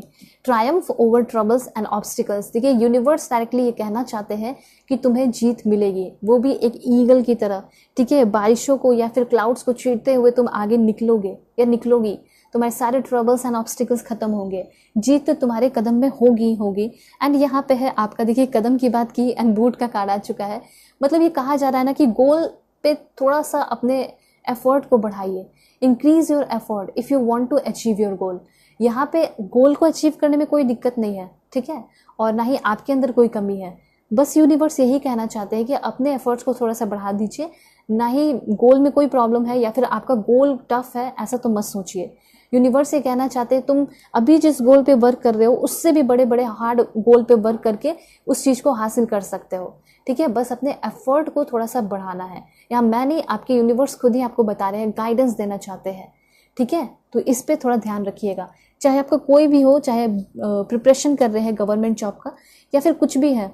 Triumph over troubles and obstacles. देखिए, यूनिवर्स डायरेक्टली ये कहना चाहते हैं कि तुम्हें जीत मिलेगी, वो भी एक ईगल की तरह। ठीक है, बारिशों को या फिर क्लाउड्स को चीरते हुए तुम आगे निकलोगे या निकलोगी, तुम्हारे सारे ट्रबल्स एंड ऑब्स्टिकल्स खत्म होंगे, जीत तो तुम्हारे कदम में होगी। एंड यहाँ पे है आपका, देखिए कदम की बात की एंड बूट का कार्ड आ चुका है। मतलब ये कहा जा रहा है ना कि गोल पे थोड़ा सा अपने एफर्ट को बढ़ाइए, increase your effort if you want to achieve your goal. यहाँ पे गोल को अचीव करने में कोई दिक्कत नहीं है। ठीक है, और ना ही आपके अंदर कोई कमी है। बस यूनिवर्स यही कहना चाहते हैं कि अपने एफर्ट्स को थोड़ा सा बढ़ा दीजिए, ना ही गोल में कोई प्रॉब्लम है या फिर आपका गोल टफ है, ऐसा तो मत सोचिए। यूनिवर्स ये कहना चाहते हैं तुम अभी जिस गोल पे वर्क कर रहे हो उससे भी बड़े बड़े हार्ड गोल पे वर्क करके उस चीज़ को हासिल कर सकते हो। ठीक है, बस अपने एफर्ट को थोड़ा सा बढ़ाना है। यहाँ मैं नहीं, आपके यूनिवर्स खुद ही आपको बता रहे हैं, गाइडेंस देना चाहते हैं। ठीक है, तो इस पे थोड़ा ध्यान रखिएगा। चाहे आपका कोई भी हो, चाहे प्रिपरेशन कर रहे हैं गवर्नमेंट जॉब का या फिर कुछ भी है,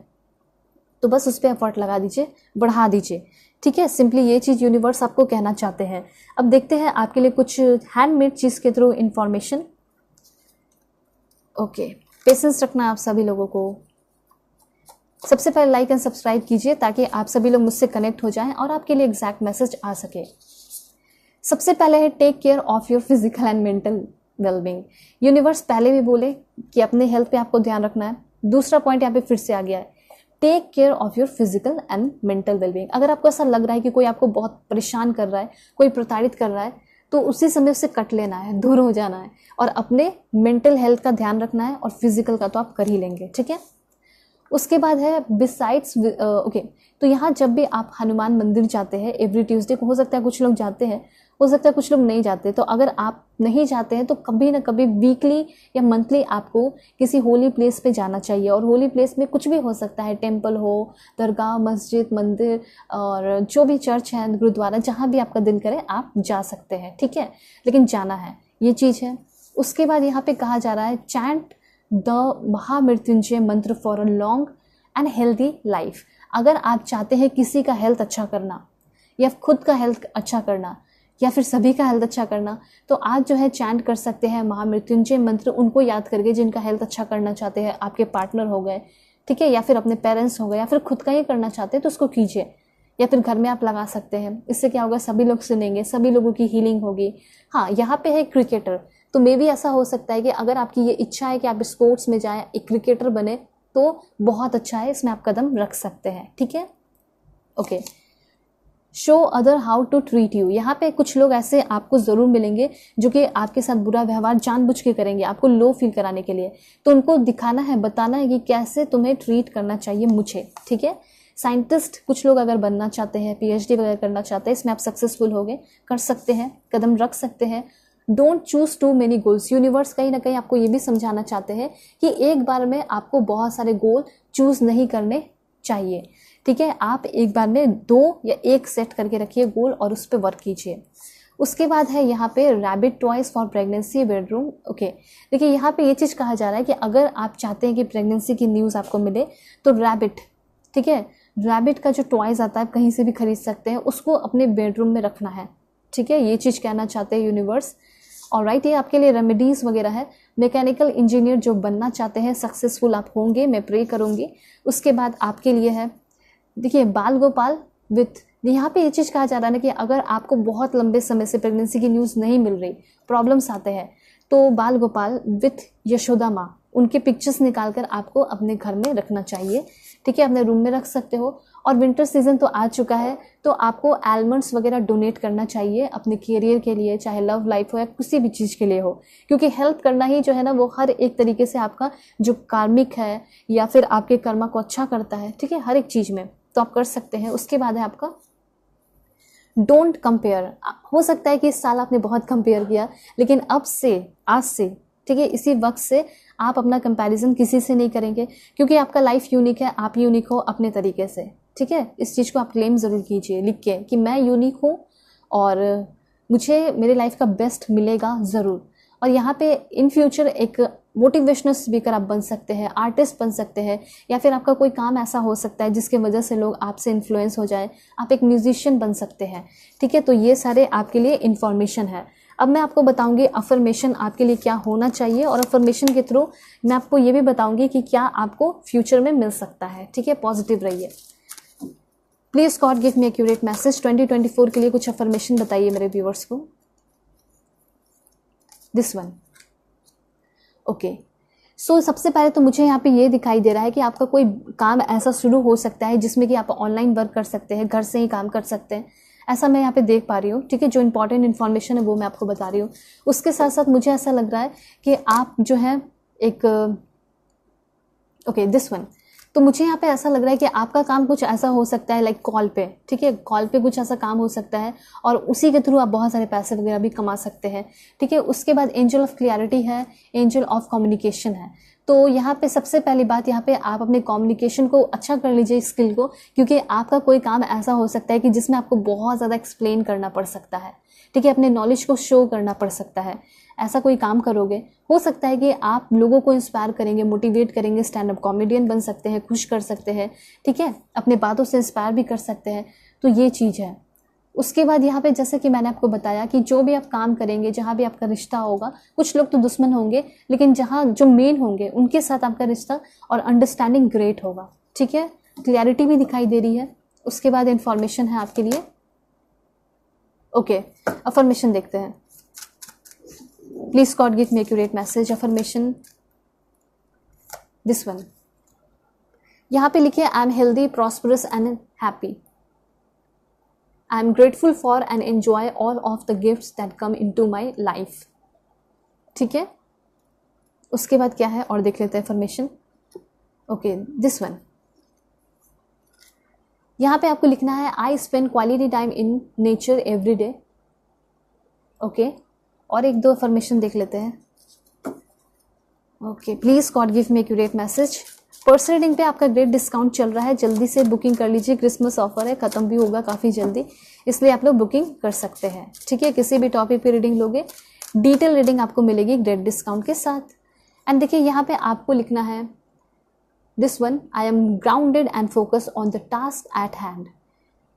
तो बस उस पर एफर्ट लगा दीजिए, बढ़ा दीजिए। ठीक है, सिंपली ये चीज़ यूनिवर्स आपको कहना चाहते हैं। अब देखते हैं आपके लिए कुछ हैंडमेड चीज़ के थ्रू इंफॉर्मेशन। ओके, पेशेंस रखना आप सभी लोगों को। सबसे पहले लाइक एंड सब्सक्राइब कीजिए ताकि आप सभी लोग मुझसे कनेक्ट हो जाएं और आपके लिए एग्जैक्ट मैसेज आ सके। सबसे पहले है take care of your physical and mental wellbeing. Universe पहले भी बोले कि अपने हेल्थ पे आपको ध्यान रखना है। दूसरा पॉइंट यहाँ पे फिर से आ गया है, take care of your physical and mental wellbeing. अगर आपको ऐसा लग रहा है कि कोई आपको बहुत परेशान कर रहा है, कोई प्रताड़ित कर रहा है, तो उसी समय उससे कट लेना है, दूर हो जाना है और अपने मेंटल हेल्थ का ध्यान रखना है, और फिजिकल का तो आप कर ही लेंगे। ठीक है, उसके बाद है बिसाइड्स ओके, तो यहाँ जब भी आप हनुमान मंदिर जाते हैं एवरी ट्यूसडे को, हो सकता है कुछ लोग जाते हैं, हो सकता है कुछ लोग नहीं जाते, तो अगर आप नहीं जाते हैं तो कभी ना कभी वीकली या मंथली आपको किसी होली प्लेस पे जाना चाहिए। और होली प्लेस में कुछ भी हो सकता है, टेम्पल हो, दरगाह, मस्जिद, मंदिर, और जो भी चर्च है, गुरुद्वारा, जहाँ भी आपका दिल करे आप जा सकते हैं। ठीक है, लेकिन जाना है, ये चीज़ है। उसके बाद यहाँ पे कहा जा रहा है चैंट द महामृत्युंजय मंत्र for a long and healthy life. अगर आप चाहते हैं किसी का हेल्थ अच्छा करना या खुद का हेल्थ अच्छा करना या फिर सभी का हेल्थ अच्छा करना, तो आज जो है चैंट कर सकते हैं महामृत्युंजय मंत्र, उनको याद करके जिनका हेल्थ अच्छा करना चाहते हैं, आपके पार्टनर हो गए, ठीक है, या फिर अपने पेरेंट्स हो गए, या फिर खुद का ही करना चाहते हैं तो उसको कीजिए, या फिर घर में आप लगा सकते हैं। इससे क्या होगा, सभी लोग सुनेंगे, सभी लोगों की हीलिंग होगी। हाँ, यहाँ पे है क्रिकेटर, तो मे भी ऐसा हो सकता है कि अगर आपकी ये इच्छा है कि आप स्पोर्ट्स में जाएं, एक क्रिकेटर बने, तो बहुत अच्छा है, इसमें आप कदम रख सकते हैं। ठीक है, okay. Show other how to treat you, यहाँ पे कुछ लोग ऐसे आपको ज़रूर मिलेंगे जो कि आपके साथ बुरा व्यवहार जानबूझ के करेंगे, आपको लो फील कराने के लिए। तो उनको दिखाना है, बताना है कि कैसे तुम्हें ट्रीट करना चाहिए मुझे। ठीक है, साइंटिस्ट कुछ लोग अगर बनना चाहते हैं, पीएचडी वगैरह करना चाहते हैं, इसमें आप सक्सेसफुल होगे, कर सकते हैं, कदम रख सकते हैं। Don't choose too many goals, universe कहीं ना कहीं आपको ये भी समझाना चाहते हैं कि एक बार में आपको बहुत सारे गोल चूज नहीं करने चाहिए। ठीक है, आप एक बार में 2 या 1 सेट करके रखिए गोल और उस पर वर्क कीजिए। उसके बाद है यहाँ पे rabbit toys for pregnancy bedroom. Okay, देखिए यहाँ पे ये चीज़ कहा जा रहा है कि अगर आप चाहते हैं कि प्रेगनेंसी की न्यूज़ आपको मिले तो रैबिट, ठीक है, रैबिट का जो टॉयज आता है आप कहीं से भी खरीद सकते हैं, उसको अपने बेडरूम में रखना है। ठीक है, ये चीज़ कहना चाहते हैं यूनिवर्स। और राइट, ये आपके लिए रेमेडीज़ वगैरह है। मैकेनिकल इंजीनियर जो बनना चाहते हैं, सक्सेसफुल आप होंगे, मैं प्रे करूँगी। उसके बाद आपके लिए है, देखिए, बाल गोपाल विथ, यहाँ पे ये चीज़ कहा जा रहा है ना कि अगर आपको बहुत लंबे समय से प्रेगनेंसी की न्यूज़ नहीं मिल रही, प्रॉब्लम्स आते हैं, तो बाल गोपाल विथ यशोदा माँ, उनके पिक्चर्स निकाल कर आपको अपने घर में रखना चाहिए। ठीक है, अपने रूम में रख सकते हो। और विंटर सीजन तो आ चुका है, तो आपको आलमंड्स वगैरह डोनेट करना चाहिए अपने कैरियर के लिए, चाहे लव लाइफ हो या किसी भी चीज़ के लिए हो, क्योंकि हेल्प करना ही जो है ना, वो हर एक तरीके से आपका जो कार्मिक है या फिर आपके कर्मा को अच्छा करता है। ठीक है, हर एक चीज़ में तो आप कर सकते हैं। उसके बाद है आपका डोंट कंपेयर। हो सकता है कि इस साल आपने बहुत कंपेयर किया, लेकिन अब से, आज से, ठीक है, इसी वक्त से आप अपना कंपैरिजन किसी से नहीं करेंगे, क्योंकि आपका लाइफ यूनिक है, आप यूनिक हो अपने तरीके से। ठीक है, इस चीज़ को आप क्लेम ज़रूर कीजिए लिख के कि मैं यूनिक हूँ और मुझे मेरे लाइफ का बेस्ट मिलेगा ज़रूर। और यहाँ पे इन फ्यूचर एक मोटिवेशनल स्पीकर आप बन सकते हैं, आर्टिस्ट बन सकते हैं, या फिर आपका कोई काम ऐसा हो सकता है जिसके वजह से लोग आपसे इन्फ्लुएंस हो जाए, आप एक म्यूजिशियन बन सकते हैं। ठीक है, तो ये सारे आपके लिए इन्फॉर्मेशन है। अब मैं आपको बताऊंगी अफर्मेशन आपके लिए क्या होना चाहिए, और अफर्मेशन के थ्रू मैं आपको ये भी बताऊंगी कि क्या आपको फ्यूचर में मिल सकता है। ठीक है, पॉजिटिव रहिए। Please God give me accurate message 2024 के लिए कुछ अफर्मेशन बताइए मेरे व्यूअर्स को। This one, okay. सो सबसे पहले तो मुझे यहाँ पे ये दिखाई दे रहा है कि आपका कोई काम ऐसा शुरू हो सकता है जिसमें कि आप ऑनलाइन वर्क कर सकते हैं, घर से ही काम कर सकते हैं, ऐसा मैं यहाँ पे देख पा रही हूँ। ठीक है, जो इंपॉर्टेंट इन्फॉर्मेशन है वो मैं आपको बता रही हूँ। उसके साथ साथ मुझे ऐसा लग रहा है कि आप जो है एक, ओके, दिस वन, तो मुझे यहाँ पे ऐसा लग रहा है कि आपका काम कुछ ऐसा हो सकता है लाइक कॉल पे। ठीक है, कॉल पे कुछ ऐसा काम हो सकता है और उसी के थ्रू आप बहुत सारे पैसे वगैरह भी कमा सकते हैं। ठीक है, उसके बाद एंजल ऑफ क्लैरिटी है, एंजल ऑफ कम्युनिकेशन है। तो यहाँ पे सबसे पहली बात, यहाँ पे आप अपने कम्युनिकेशन को अच्छा कर लीजिए, स्किल को, क्योंकि आपका कोई काम ऐसा हो सकता है कि जिसमें आपको बहुत ज़्यादा एक्सप्लेन करना पड़ सकता है। ठीक है, अपने नॉलेज को शो करना पड़ सकता है। ऐसा कोई काम करोगे, हो सकता है कि आप लोगों को इंस्पायर करेंगे, मोटिवेट करेंगे, स्टैंड अप कॉमेडियन बन सकते हैं, खुश कर सकते हैं। ठीक है, अपने बातों से इंस्पायर भी कर सकते हैं, तो ये चीज़ है। उसके बाद यहाँ पे जैसे कि मैंने आपको बताया कि जो भी आप काम करेंगे, जहाँ भी आपका रिश्ता होगा, कुछ लोग तो दुश्मन होंगे, लेकिन जहाँ जो मेन होंगे उनके साथ आपका रिश्ता और अंडरस्टैंडिंग ग्रेट होगा। ठीक है, क्लैरिटी भी दिखाई दे रही है। उसके बाद इंफॉर्मेशन है आपके लिए, ओके। अफर्मेशन देखते हैं। Please God give me accurate message affirmation, this one. यहाँ पे लिखिए I am healthy, prosperous and happy. I am grateful for and enjoy all of the gifts that come into my life. ठीक है, उसके बाद क्या है और देख लेते हैं अफर्मेशन, ओके, दिस वन। यहाँ पे आपको लिखना है I spend quality time in nature every day. Okay, और एक दो अफर्मेशन देख लेते हैं। Okay, please God give me accurate message. Personal reading पे आपका ग्रेट डिस्काउंट चल रहा है, जल्दी से बुकिंग कर लीजिए, क्रिसमस ऑफर है, खत्म भी होगा काफ़ी जल्दी, इसलिए आप लोग बुकिंग कर सकते हैं। ठीक है, किसी भी टॉपिक पे रीडिंग लोगे, डिटेल रीडिंग आपको मिलेगी ग्रेट डिस्काउंट के साथ। एंड देखिए यहाँ पे आपको लिखना है this one, I am grounded and focus on the task at hand.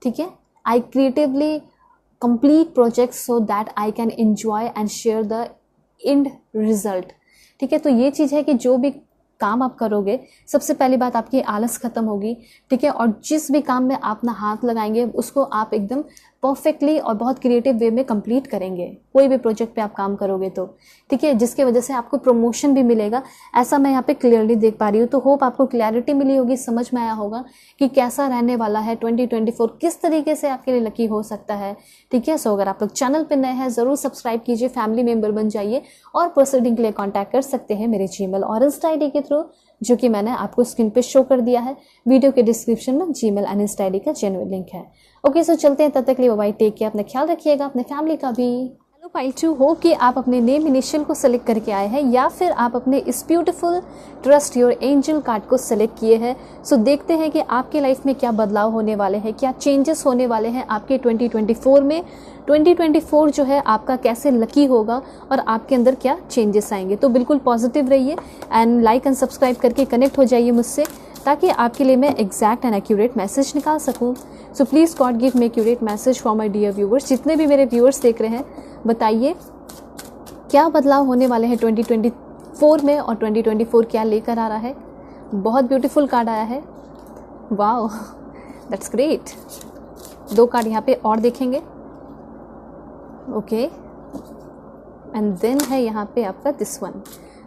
ठीक है, आई creatively complete projects so that I can enjoy and share the end result। ठीक है, तो ये चीज़ है कि जो भी काम आप करोगे, सबसे पहली बात आपकी आलस खत्म होगी। ठीक है, और जिस भी काम में आप अपना हाथ लगाएंगे उसको आप एकदम परफेक्टली और बहुत क्रिएटिव वे में कंप्लीट करेंगे कोई भी प्रोजेक्ट पे आप काम करोगे तो, ठीक है, जिसके वजह से आपको प्रमोशन भी मिलेगा, ऐसा मैं यहाँ पे क्लियरली देख पा रही हूँ। तो होप आपको क्लैरिटी मिली होगी, समझ में आया होगा कि कैसा रहने वाला है 2024, किस तरीके से आपके लिए लकी हो सकता है, ठीक है। सो अगर आप लोग चैनल पर नए हैं ज़रूर सब्सक्राइब कीजिए, फैमिली मेम्बर बन जाइए और प्रोसीडिंग के लिए कॉन्टैक्ट कर सकते हैं मेरे जीमेल और इंस्टा आईडी के थ्रू, जो कि मैंने आपको स्क्रीन पे शो कर दिया है। वीडियो के डिस्क्रिप्शन में जीमेल एंड इंस्टा आईडी का जेन्युइन लिंक है। ओके, सो चलते हैं, तब तक के लिए बाय, टेक केयर, अपना ख्याल रखिएगा, अपने फैमिली का भी। हेलो फाइल 2, हो कि आप अपने नेम इनिशियल को सेलेक्ट करके आए हैं या फिर आप अपने इस beautiful trust your angel card को सेलेक्ट किए हैं। सो देखते हैं कि आपके लाइफ में क्या बदलाव होने वाले हैं, क्या चेंजेस होने वाले हैं आपके 2024 में। 2024 जो है आपका कैसे लकी होगा और आपके अंदर क्या चेंजेस आएंगे। तो बिल्कुल पॉजिटिव रहिए एंड लाइक एंड सब्सक्राइब करके कनेक्ट हो जाइए मुझसे, ताकि आपके लिए मैं एग्जैक्ट एंड एक्यूरेट मैसेज निकाल सकूं। So please God give me accurate message for my dear viewers. जितने भी मेरे व्यूअर्स देख रहे हैं, बताइए क्या बदलाव होने वाले हैं 2024 में और 2024 क्या लेकर आ रहा है। बहुत ब्यूटीफुल कार्ड आया है, वाओ दैट्स ग्रेट। 2 कार्ड यहाँ पे और देखेंगे, ओके, एंड देन है यहाँ पे आपका this one.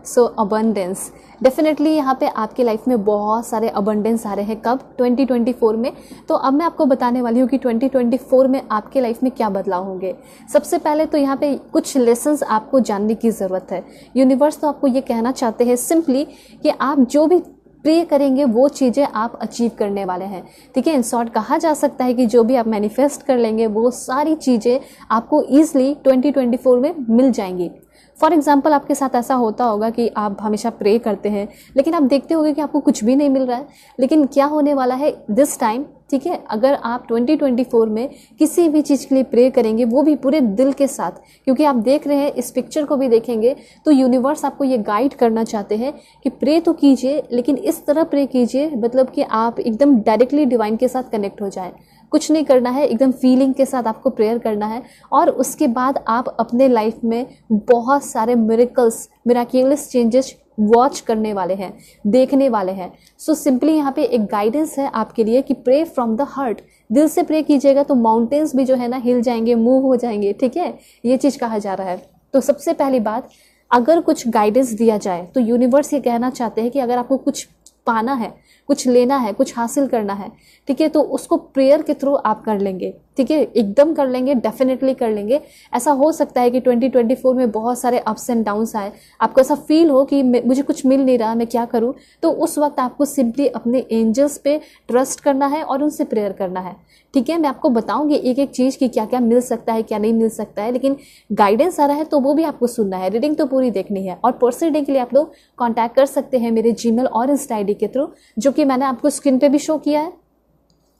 So abundance, definitely यहाँ पे आपके लाइफ में बहुत सारे अबंडेंस आ रहे हैं। कब? 2024 में। तो अब मैं आपको बताने वाली हूँ कि 2024 में आपके लाइफ में क्या बदलाव होंगे। सबसे पहले तो यहाँ पे कुछ लेसन्स आपको जानने की ज़रूरत है। यूनिवर्स तो आपको ये कहना चाहते हैं सिंपली कि आप जो भी प्रे करेंगे वो चीज़ें आप अचीव करने वाले हैं, ठीक है। इन शॉर्ट कहा जा सकता है कि जो भी आप मैनिफेस्ट कर लेंगे वो सारी चीज़ें आपको ईजिली 2024 में मिल जाएंगी। फॉर एग्जाम्पल, आपके साथ ऐसा होता होगा कि आप हमेशा प्रे करते हैं लेकिन आप देखते होंगे कि आपको कुछ भी नहीं मिल रहा है। लेकिन क्या होने वाला है दिस टाइम, ठीक है, अगर आप 2024 में किसी भी चीज़ के लिए प्रे करेंगे वो भी पूरे दिल के साथ, क्योंकि आप देख रहे हैं, इस पिक्चर को भी देखेंगे तो यूनिवर्स आपको ये गाइड करना चाहते हैं कि प्रे तो कीजिए लेकिन इस तरह प्रे कीजिए, मतलब कि आप एकदम डायरेक्टली डिवाइन के साथ कनेक्ट हो जाए। कुछ नहीं करना है, एकदम फीलिंग के साथ आपको प्रेयर करना है और उसके बाद आप अपने लाइफ में बहुत सारे मिरेकल्स, मिराक्युलस चेंजेस वॉच करने वाले हैं, देखने वाले हैं। सो सिंपली यहाँ पे एक गाइडेंस है आपके लिए कि प्रे फ्रॉम द हार्ट, दिल से प्रे कीजिएगा तो माउंटेन्स भी जो है ना हिल जाएंगे, मूव हो जाएंगे, ठीक है, ये चीज़ कहा जा रहा है। तो सबसे पहली बात, अगर कुछ गाइडेंस दिया जाए तो यूनिवर्स ये कहना चाहते हैं कि अगर आपको कुछ पाना है, कुछ लेना है, कुछ हासिल करना है, ठीक है, तो उसको प्रेयर के थ्रू आप कर लेंगे, ठीक है, एकदम कर लेंगे, डेफिनेटली कर लेंगे। ऐसा हो सकता है कि 2024 में बहुत सारे अप्स एंड डाउन्स आए, आपको ऐसा फील हो कि मुझे कुछ मिल नहीं रहा, मैं क्या करूं, तो उस वक्त आपको सिंपली अपने एंजल्स पे ट्रस्ट करना है और उनसे प्रेयर करना है, ठीक है। मैं आपको बताऊंगी एक एक चीज़ की क्या क्या मिल सकता है, क्या नहीं मिल सकता है, लेकिन गाइडेंस आ रहा है तो वो भी आपको सुनना है, रीडिंग तो पूरी देखनी है। और प्रोसीडिंग के लिए आप लोग कॉन्टैक्ट कर सकते हैं मेरे जीमेल और इंस्टा आईडी के थ्रू, जो कि मैंने आपको स्क्रीन पे भी शो किया है।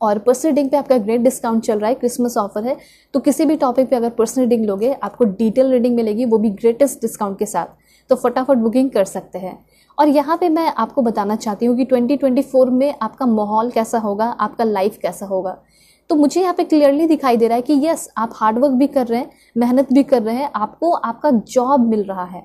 और पर्सनल रीडिंग पे आपका ग्रेट डिस्काउंट चल रहा है, क्रिसमस ऑफर है, तो किसी भी टॉपिक पे अगर पर्सनल रीडिंग लोगे आपको डिटेल रीडिंग मिलेगी, वो भी ग्रेटेस्ट डिस्काउंट के साथ, तो फटाफट बुकिंग कर सकते हैं। और यहाँ पे मैं आपको बताना चाहती हूँ कि 2024 में आपका माहौल कैसा होगा, आपका लाइफ कैसा होगा। तो मुझे यहाँ पे क्लियरली दिखाई दे रहा है कि यस, आप हार्डवर्क भी कर रहे हैं, मेहनत भी कर रहे हैं, आपको आपका जॉब मिल रहा है,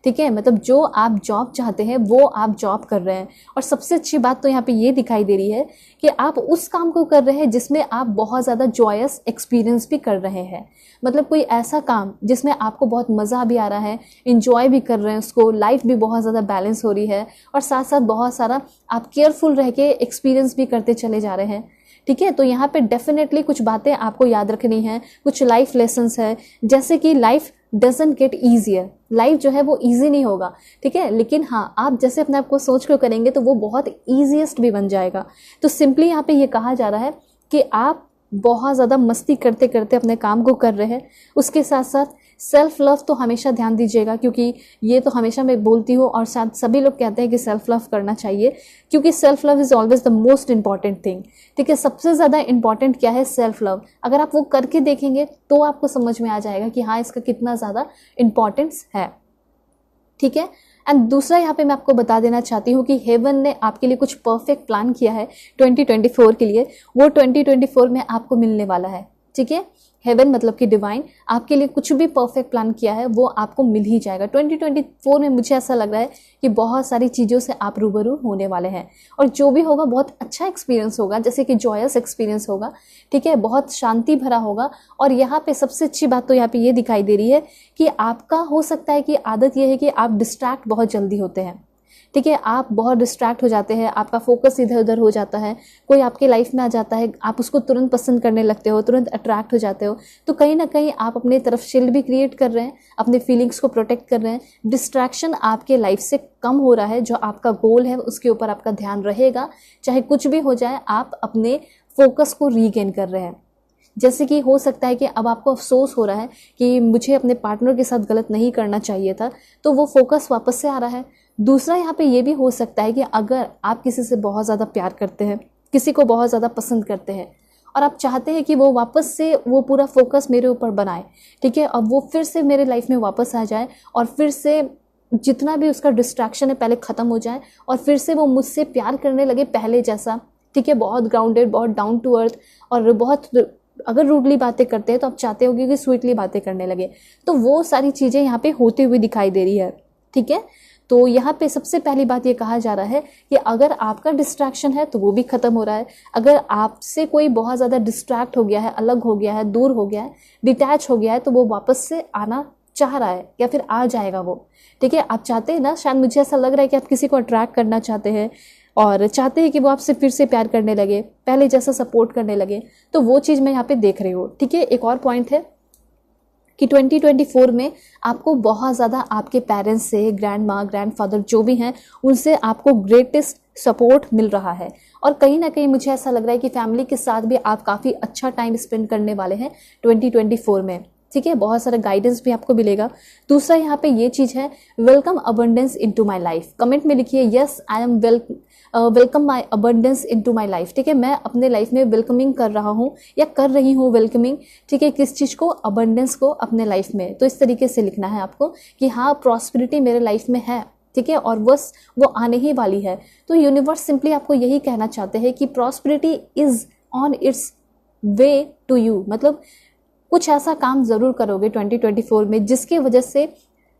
ठीक है, मतलब जो आप जॉब चाहते हैं वो आप जॉब कर रहे हैं। और सबसे अच्छी बात तो यहाँ पे ये दिखाई दे रही है कि आप उस काम को कर रहे हैं जिसमें आप बहुत ज़्यादा जॉयस एक्सपीरियंस भी कर रहे हैं, मतलब कोई ऐसा काम जिसमें आपको बहुत मज़ा भी आ रहा है, इंजॉय भी कर रहे हैं उसको, लाइफ भी बहुत ज़्यादा बैलेंस हो रही है और साथ साथ बहुत सारा आप केयरफुल रह के एक्सपीरियंस भी करते चले जा रहे हैं, ठीक है। तो यहाँ पे डेफिनेटली कुछ बातें आपको याद रखनी है, कुछ लाइफ लेसन्स है, जैसे कि life doesn't get easier, life जो है वो ईजी नहीं होगा, ठीक है, लेकिन हाँ, आप जैसे अपने आप को सोच कर करेंगे तो वो बहुत ईजीएस्ट भी बन जाएगा। तो सिंपली यहाँ पे ये कहा जा रहा है कि आप बहुत ज़्यादा मस्ती करते करते अपने काम को कर रहे हैं। उसके साथ साथ सेल्फ लव तो हमेशा ध्यान दीजिएगा, क्योंकि ये तो हमेशा मैं बोलती हूँ और शायद सभी लोग कहते हैं कि सेल्फ लव करना चाहिए, क्योंकि self love is always the most important thing, ठीक है। सबसे ज़्यादा इंपॉर्टेंट क्या है? Self love. अगर आप वो करके देखेंगे तो आपको समझ में आ जाएगा कि हाँ, इसका कितना ज़्यादा इंपॉर्टेंस है, ठीक है। एंड दूसरा यहाँ पे मैं आपको बता देना चाहती हूँ कि हेवन ने आपके लिए कुछ परफेक्ट प्लान किया है 2024 के लिए, वो 2024 में आपको मिलने वाला है, ठीक है। हेवन मतलब कि डिवाइन आपके लिए कुछ भी परफेक्ट प्लान किया है वो आपको मिल ही जाएगा। 2024 में मुझे ऐसा लग रहा है कि बहुत सारी चीज़ों से आप रूबरू होने वाले हैं और जो भी होगा बहुत अच्छा एक्सपीरियंस होगा, जैसे कि जॉयस एक्सपीरियंस होगा, ठीक है, बहुत शांति भरा होगा। और यहाँ पे सबसे अच्छी बात तो यहाँ पे ये दिखाई दे रही है कि आपका हो सकता है कि आदत ये है कि आप डिस्ट्रैक्ट बहुत जल्दी होते हैं, ठीक है, आप बहुत डिस्ट्रैक्ट हो जाते हैं, आपका फोकस इधर उधर हो जाता है, कोई आपके लाइफ में आ जाता है, आप उसको तुरंत पसंद करने लगते हो, तुरंत अट्रैक्ट हो जाते हो। तो कहीं ना कहीं आप अपने तरफ शील्ड भी क्रिएट कर रहे हैं, अपने फीलिंग्स को प्रोटेक्ट कर रहे हैं, डिस्ट्रैक्शन आपके लाइफ से कम हो रहा है, जो आपका गोल है उसके ऊपर आपका ध्यान रहेगा, चाहे कुछ भी हो जाए आप अपने फोकस को रीगेन कर रहे हैं। जैसे कि हो सकता है कि अब आपको अफसोस हो रहा है कि मुझे अपने पार्टनर के साथ गलत नहीं करना चाहिए था, तो वो फोकस वापस से आ रहा है। दूसरा यहाँ पे ये भी हो सकता है कि अगर आप किसी से बहुत ज़्यादा प्यार करते हैं, किसी को बहुत ज़्यादा पसंद करते हैं और आप चाहते हैं कि वो वापस से वो पूरा फोकस मेरे ऊपर बनाए, ठीक है, अब वो फिर से मेरे लाइफ में वापस आ जाए और फिर से जितना भी उसका डिस्ट्रैक्शन है पहले ख़त्म हो जाए और फिर से वो मुझसे प्यार करने लगे पहले जैसा, ठीक है, बहुत ग्राउंडेड, बहुत डाउन टू अर्थ, और बहुत अगर रूडली बातें करते हैं तो आप चाहते होगे कि स्वीटली बातें करने लगे। तो वो सारी चीज़ें यहाँ पे होती हुई दिखाई दे रही है, ठीक है। तो यहाँ पे सबसे पहली बात ये कहा जा रहा है कि अगर आपका डिस्ट्रैक्शन है तो वो भी ख़त्म हो रहा है। अगर आपसे कोई बहुत ज़्यादा डिस्ट्रैक्ट हो गया है, अलग हो गया है, दूर हो गया है, डिटैच हो गया है, तो वो वापस से आना चाह रहा है या फिर आ जाएगा वो, ठीक है। आप चाहते हैं ना, शायद मुझे ऐसा लग रहा है कि आप किसी को अट्रैक्ट करना चाहते हैं और चाहते हैं कि वो आपसे फिर से प्यार करने लगे, पहले जैसा सपोर्ट करने लगे, तो वो चीज़ मैं यहाँ पे देख रही हूँ, ठीक है। एक और पॉइंट है कि 2024 में आपको बहुत ज़्यादा आपके पेरेंट्स से, ग्रैंड माँ, ग्रैंड फादर जो भी हैं, उनसे आपको ग्रेटेस्ट सपोर्ट मिल रहा है। और कहीं ना कहीं मुझे ऐसा लग रहा है कि फैमिली के साथ भी आप काफ़ी अच्छा टाइम स्पेंड करने वाले हैं 2024 में, ठीक है, बहुत सारा गाइडेंस भी आपको मिलेगा। दूसरा यहाँ पे ये चीज़ है, welcome abundance into my life. Comment में लिखिए yes I am welcome my abundance into my life, ठीक है, मैं अपने लाइफ में वेलकमिंग कर रहा हूँ या कर रही हूँ वेलकमिंग, ठीक है, किस चीज़ को, अबंडेंस को अपने लाइफ में। तो इस तरीके से लिखना है आपको कि हाँ प्रॉस्पेरिटी मेरे लाइफ में है, ठीक है, और बस वो आने ही वाली है। तो यूनिवर्स सिंपली आपको यही कहना चाहते हैं कि prosperity is on its way to you, मतलब कुछ ऐसा काम ज़रूर करोगे 2024 में जिसकी वजह से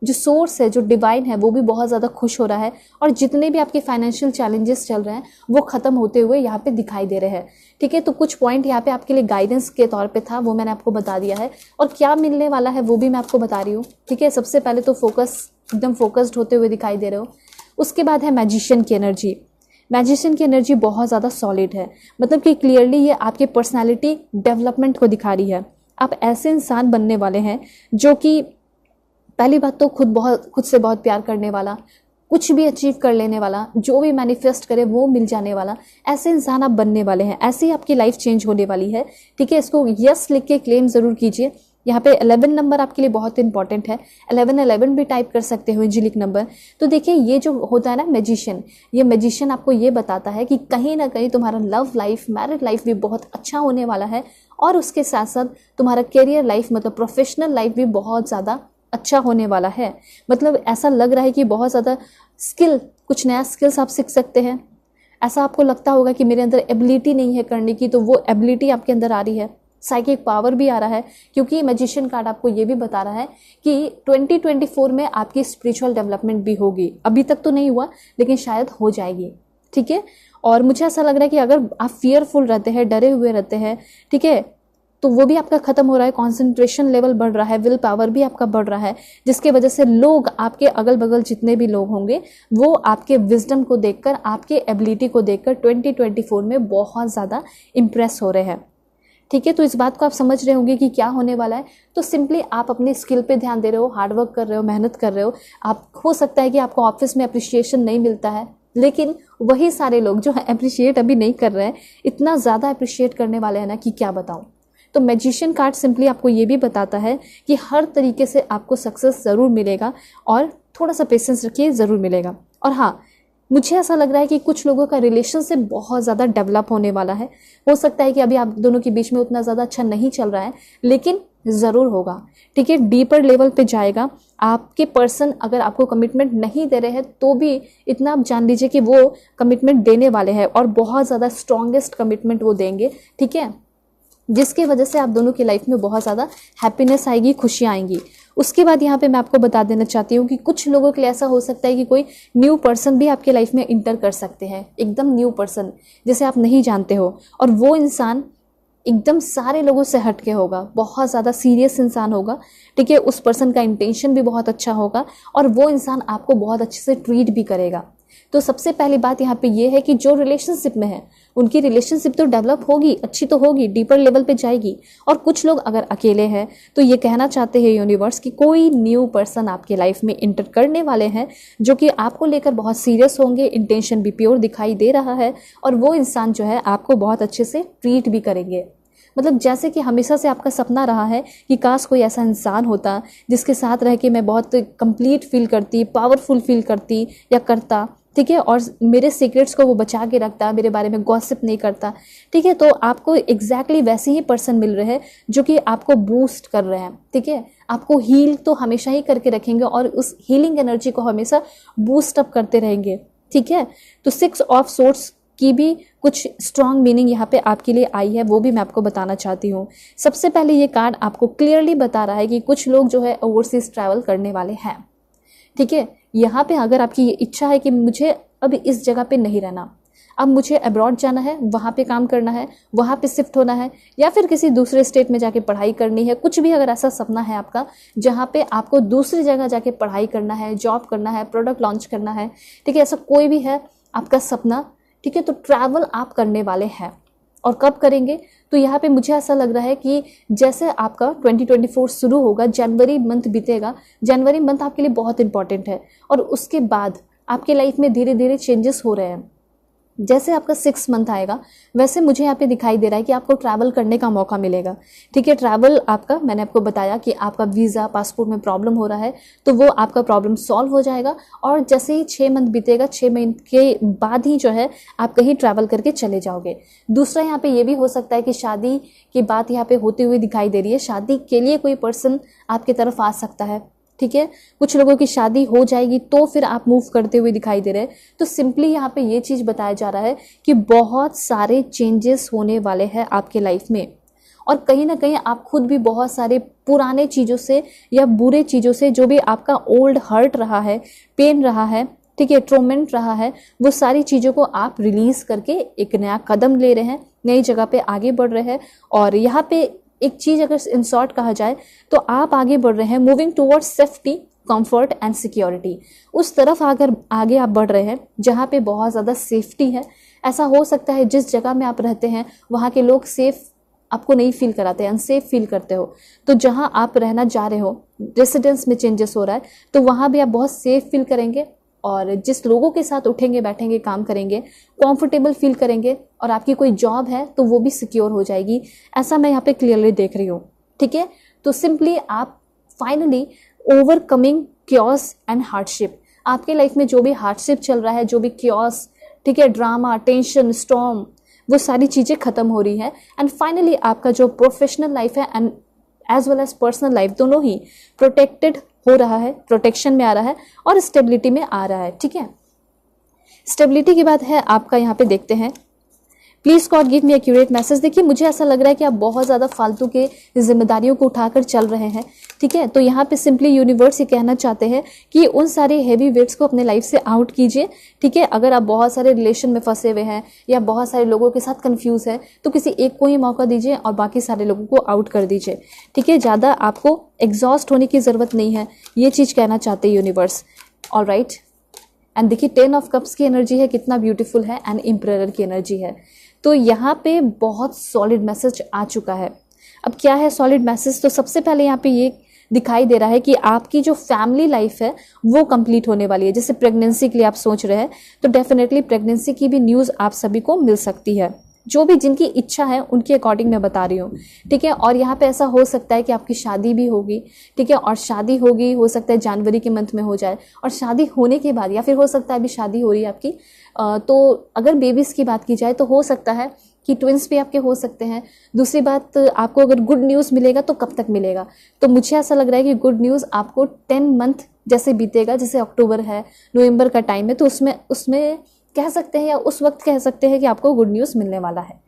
जो सोर्स है, जो डिवाइन है, वो भी बहुत ज़्यादा खुश हो रहा है और जितने भी आपके फाइनेंशियल चैलेंजेस चल रहे हैं वो ख़त्म होते हुए यहाँ पे दिखाई दे रहे हैं, ठीक है। तो कुछ पॉइंट यहाँ पे आपके लिए गाइडेंस के तौर पे था, वो मैंने आपको बता दिया है और क्या मिलने वाला है वो भी मैं आपको बता रही हूँ, ठीक है। सबसे पहले तो फोकस, एकदम फोकस्ड होते हुए दिखाई दे रहे हो। उसके बाद है मैजिशियन की एनर्जी। मैजिशियन की एनर्जी बहुत ज़्यादा सॉलिड है, मतलब कि क्लियरली ये आपके पर्सनैलिटी डेवलपमेंट को दिखा रही है। आप ऐसे इंसान बनने वाले हैं जो कि पहली बात तो खुद से बहुत प्यार करने वाला, कुछ भी अचीव कर लेने वाला, जो भी मैनिफेस्ट करे वो मिल जाने वाला, ऐसे इंसान आप बनने वाले हैं। ऐसे ही आपकी लाइफ चेंज होने वाली है, ठीक है। इसको यस लिख के क्लेम ज़रूर कीजिए। यहाँ पे 11 नंबर आपके लिए बहुत इंपॉर्टेंट है, 11 भी टाइप कर सकते हो एंजेलिक नंबर। तो देखिए ये जो होता है ना मैजिशियन, ये मैजिशियन आपको ये बताता है कि कहीं ना कहीं तुम्हारा लव लाइफ, मैरिड लाइफ भी बहुत अच्छा होने वाला है और उसके साथ साथ तुम्हारा करियर लाइफ, मतलब प्रोफेशनल लाइफ भी बहुत ज़्यादा अच्छा होने वाला है। मतलब ऐसा लग रहा है कि बहुत ज़्यादा स्किल, कुछ नया स्किल्स आप सीख सकते हैं। ऐसा आपको लगता होगा कि मेरे अंदर एबिलिटी नहीं है करने की, तो वो एबिलिटी आपके अंदर आ रही है। साइकिक पावर भी आ रहा है, क्योंकि मैजिशियन कार्ड आपको ये भी बता रहा है कि 2024 में आपकी स्पिरिचुअल डेवलपमेंट भी होगी। अभी तक तो नहीं हुआ लेकिन शायद हो जाएगी, ठीक है। और मुझे ऐसा लग रहा है कि अगर आप फियरफुल रहते हैं, डरे हुए रहते हैं, ठीक है, तो वो भी आपका खत्म हो रहा है। कंसंट्रेशन लेवल बढ़ रहा है, विल पावर भी आपका बढ़ रहा है, जिसके वजह से लोग, आपके अगल बगल जितने भी लोग होंगे, वो आपके विजडम को देखकर, आपके एबिलिटी को देखकर 2024 में बहुत ज़्यादा इम्प्रेस हो रहे हैं, ठीक है। तो इस बात को आप समझ रहे होंगे कि क्या होने वाला है। तो सिंपली आप अपने स्किल पे ध्यान दे रहे हो, हार्डवर्क कर रहे हो, मेहनत कर रहे हो। आप, हो सकता है कि आपको ऑफिस में अप्रिशिएशन नहीं मिलता है, लेकिन वही सारे लोग जो अप्रिशिएट अभी नहीं कर रहे हैं, इतना ज़्यादा अप्रिशिएट करने वाले हैं ना कि क्या बताऊं। तो मैजिशियन कार्ड सिंपली आपको ये भी बताता है कि हर तरीके से आपको सक्सेस ज़रूर मिलेगा और थोड़ा सा पेशेंस रखिए, ज़रूर मिलेगा। और हाँ, मुझे ऐसा लग रहा है कि कुछ लोगों का रिलेशनशिप बहुत ज़्यादा डेवलप होने वाला है। हो सकता है कि अभी आप दोनों के बीच में उतना ज़्यादा अच्छा नहीं चल रहा है, लेकिन ज़रूर होगा, ठीक है। डीपर लेवल पे जाएगा। आपके पर्सन अगर आपको कमिटमेंट नहीं दे रहे हैं तो भी इतना आप जान लीजिए कि वो कमिटमेंट देने वाले हैं और बहुत ज़्यादा स्ट्रॉन्गेस्ट कमिटमेंट वो देंगे, ठीक है। जिसकी वजह से आप दोनों की लाइफ में बहुत ज़्यादा हैप्पीनेस आएगी, खुशियाँ आएंगी। उसके बाद यहाँ पे मैं आपको बता देना चाहती हूँ कि कुछ लोगों के लिए ऐसा हो सकता है कि कोई न्यू पर्सन भी आपके लाइफ में इंटर कर सकते हैं, एकदम न्यू पर्सन जिसे आप नहीं जानते हो, और वो इंसान एकदम सारे लोगों से हटके होगा, बहुत ज़्यादा सीरियस इंसान होगा, ठीक है। उस पर्सन का इंटेंशन भी बहुत अच्छा होगा और वो इंसान आपको बहुत अच्छे से ट्रीट भी करेगा। तो सबसे पहली बात यहाँ पे ये है कि जो रिलेशनशिप में है उनकी रिलेशनशिप तो डेवलप होगी, अच्छी तो होगी, डीपर लेवल पे जाएगी। और कुछ लोग अगर अकेले हैं तो ये कहना चाहते हैं यूनिवर्स कि कोई न्यू पर्सन आपके लाइफ में इंटर करने वाले हैं जो कि आपको लेकर बहुत सीरियस होंगे, इंटेंशन भी प्योर दिखाई दे रहा है, और वो इंसान जो है आपको बहुत अच्छे से ट्रीट भी करेंगे। मतलब जैसे कि हमेशा से आपका सपना रहा है कि काश कोई ऐसा इंसान होता जिसके साथ रह के मैं बहुत कंप्लीट फील करती, पावरफुल फील करती या करता, ठीक है, और मेरे सीक्रेट्स को वो बचा के रखता, मेरे बारे में गॉसिप नहीं करता, ठीक है। तो आपको एग्जैक्टली वैसे ही पर्सन मिल रहे हैं जो कि आपको बूस्ट कर रहे हैं, ठीक है, आपको हील तो हमेशा ही करके रखेंगे और उस हीलिंग एनर्जी को हमेशा बूस्ट अप करते रहेंगे, ठीक है। तो 6 ऑफ सोर्ड्स की भी कुछ स्ट्रॉन्ग मीनिंग यहाँ पे आपके लिए आई है, वो भी मैं आपको बताना चाहती हूँ। सबसे पहले ये कार्ड आपको क्लियरली बता रहा है कि कुछ लोग जो है ओवरसीज ट्रैवल करने वाले हैं, ठीक है। यहाँ पे अगर आपकी ये इच्छा है कि मुझे अब इस जगह पे नहीं रहना, अब मुझे अब्रॉड जाना है, वहाँ पे काम करना है, वहाँ पे शिफ्ट होना है, या फिर किसी दूसरे स्टेट में जाके पढ़ाई करनी है, कुछ भी अगर ऐसा सपना है आपका जहाँ पे आपको दूसरी जगह जाके पढ़ाई करना है, जॉब करना है, प्रोडक्ट लॉन्च करना है, ठीक है, ऐसा कोई भी है आपका सपना, ठीक है, तो ट्रैवल आप करने वाले हैं। और कब करेंगे? तो यहाँ पे मुझे ऐसा लग रहा है कि जैसे आपका 2024 शुरू होगा, जनवरी मंथ बीतेगा, जनवरी मंथ आपके लिए बहुत इंपॉर्टेंट है, और उसके बाद आपके लाइफ में धीरे धीरे चेंजेस हो रहे हैं। जैसे आपका 6 मंथ आएगा वैसे मुझे यहाँ पे दिखाई दे रहा है कि आपको ट्रैवल करने का मौका मिलेगा, ठीक है। ट्रैवल आपका, मैंने आपको बताया कि आपका वीज़ा पासपोर्ट में प्रॉब्लम हो रहा है, तो वो आपका प्रॉब्लम सॉल्व हो जाएगा, और जैसे ही 6 मंथ बीतेगा, 6 महीने के बाद ही जो है आप कहीं ट्रैवल करके चले जाओगे। दूसरा यहाँ पे ये भी हो सकता है कि शादी की बात यहाँ पे होती हुई दिखाई दे रही है, शादी के लिए कोई पर्सन आपकी तरफ आ सकता है, ठीक है। कुछ लोगों की शादी हो जाएगी तो फिर आप मूव करते हुए दिखाई दे रहे हैं। तो सिंपली यहाँ पे ये चीज़ बताया जा रहा है कि बहुत सारे चेंजेस होने वाले हैं आपके लाइफ में, और कहीं ना कहीं आप खुद भी बहुत सारे पुराने चीज़ों से या बुरे चीज़ों से, जो भी आपका ओल्ड हर्ट रहा है, पेन रहा है, ठीक है, ट्रोमेंट रहा है, वो सारी चीज़ों को आप रिलीज करके एक नया कदम ले रहे हैं, नई जगह पे आगे बढ़ रहे हैं। और यहाँ पे एक चीज अगर इन शॉर्ट कहा जाए तो आप आगे बढ़ रहे हैं moving towards safety, comfort and security. उस तरफ अगर आगे आप बढ़ रहे हैं जहाँ पे बहुत ज़्यादा सेफ्टी है। ऐसा हो सकता है जिस जगह में आप रहते हैं वहाँ के लोग सेफ आपको नहीं फील कराते, अनसेफ फील करते हो, तो जहाँ आप रहना जा रहे हो, रेसिडेंस में चेंजेस हो रहा है, तो वहाँ भी आप बहुत सेफ फील करेंगे, और जिस लोगों के साथ उठेंगे बैठेंगे काम करेंगे कंफर्टेबल फील करेंगे, और आपकी कोई जॉब है तो वो भी सिक्योर हो जाएगी। ऐसा मैं यहाँ पे क्लियरली देख रही हूँ, ठीक है। तो सिंपली आप finally overcoming chaos and hardship, आपके लाइफ में जो भी हार्डशिप चल रहा है, जो भी क्योस, ठीक है, ड्रामा, टेंशन, स्टॉर्म, वो सारी चीज़ें खत्म हो रही है। एंड फाइनली आपका जो प्रोफेशनल लाइफ है and as well as personal life दोनों ही प्रोटेक्टेड हो रहा है, प्रोटेक्शन में आ रहा है और स्टेबिलिटी में आ रहा है, ठीक है। स्टेबिलिटी की बात है आपका, यहाँ पे देखते हैं, please God give me accurate message. देखिए मुझे ऐसा लग रहा है कि आप बहुत ज़्यादा फालतू के जिम्मेदारियों को उठाकर चल रहे हैं, ठीक है। तो यहाँ पे सिंपली यूनिवर्स ये कहना चाहते हैं कि उन सारे हैवी वेट्स को अपने लाइफ से आउट कीजिए, ठीक है। अगर आप बहुत सारे रिलेशन में फंसे हुए हैं या बहुत सारे लोगों के साथ कंफ्यूज है तो किसी एक को ही मौका दीजिए और बाकी सारे लोगों को आउट कर दीजिए, ठीक है। ज़्यादा आपको एग्जॉस्ट होने की ज़रूरत नहीं है, ये चीज़ कहना चाहते हैं यूनिवर्स। ऑलराइट, एंड देखिए 10 ऑफ कप्स की एनर्जी है, कितना ब्यूटीफुल है, एंड एम्परर की एनर्जी है। तो यहाँ पे बहुत सॉलिड मैसेज आ चुका है। अब क्या है सॉलिड मैसेज? तो सबसे पहले यहाँ पे ये दिखाई दे रहा है कि आपकी जो फैमिली लाइफ है वो कंप्लीट होने वाली है। जैसे प्रेगनेंसी के लिए आप सोच रहे हैं तो डेफिनेटली प्रेगनेंसी की भी न्यूज़ आप सभी को मिल सकती है, जो भी जिनकी इच्छा है उनके अकॉर्डिंग मैं बता रही हूँ, ठीक है। और यहाँ पे ऐसा हो सकता है कि आपकी शादी भी होगी, ठीक है, और शादी होगी, हो सकता है जनवरी के मंथ में हो जाए, और शादी होने के बाद या फिर हो सकता है अभी शादी हो रही है आपकी, तो अगर बेबीज़ की बात की जाए तो हो सकता है कि ट्विंस भी आपके हो सकते हैं। दूसरी बात, आपको अगर गुड न्यूज़ मिलेगा तो कब तक मिलेगा? तो मुझे ऐसा लग रहा है कि गुड न्यूज़ आपको 10 मंथ जैसे बीतेगा, जैसे अक्टूबर है, नवंबर का टाइम है, तो उसमें कह सकते हैं या उस वक्त कह सकते हैं कि आपको गुड न्यूज़ मिलने वाला है,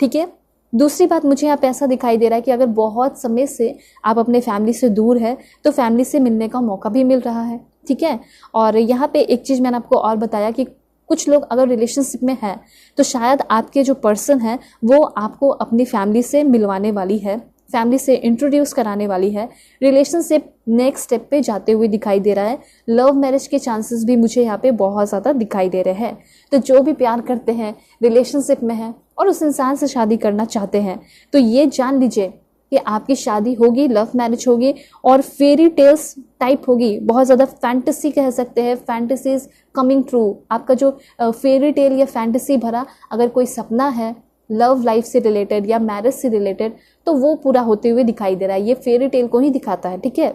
ठीक है। दूसरी बात मुझे यहाँ पे ऐसा दिखाई दे रहा है कि अगर बहुत समय से आप अपने फैमिली से दूर है तो फैमिली से मिलने का मौका भी मिल रहा है, ठीक है। और यहाँ पे एक चीज़ मैंने आपको और बताया कि कुछ लोग अगर रिलेशनशिप में हैं तो शायद आपके जो पर्सन है वो आपको अपनी फैमिली से मिलवाने वाली है, फैमिली से इंट्रोड्यूस कराने वाली है, रिलेशनशिप नेक्स्ट स्टेप पे जाते हुए दिखाई दे रहा है। लव मैरिज के चांसेस भी मुझे यहाँ पे बहुत ज़्यादा दिखाई दे रहे हैं। तो जो भी प्यार करते हैं, रिलेशनशिप में हैं और उस इंसान से शादी करना चाहते हैं तो ये जान लीजिए कि आपकी शादी होगी, लव मैरिज होगी और फेरी टेल्स टाइप होगी, बहुत ज़्यादा फैंटेसी कह सकते हैं, फैंटेसीज कमिंग ट्रू। आपका जो फेरी टेल या फैंटेसी भरा अगर कोई सपना है लव लाइफ से रिलेटेड या मैरिज से रिलेटेड तो वो पूरा होते हुए दिखाई दे रहा है। ये फेरी टेल को ही दिखाता है, ठीक है।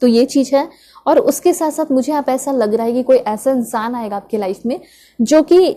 तो ये चीज़ है। और उसके साथ साथ मुझे आप ऐसा लग रहा है कि कोई ऐसा इंसान आएगा आपकी लाइफ में जो कि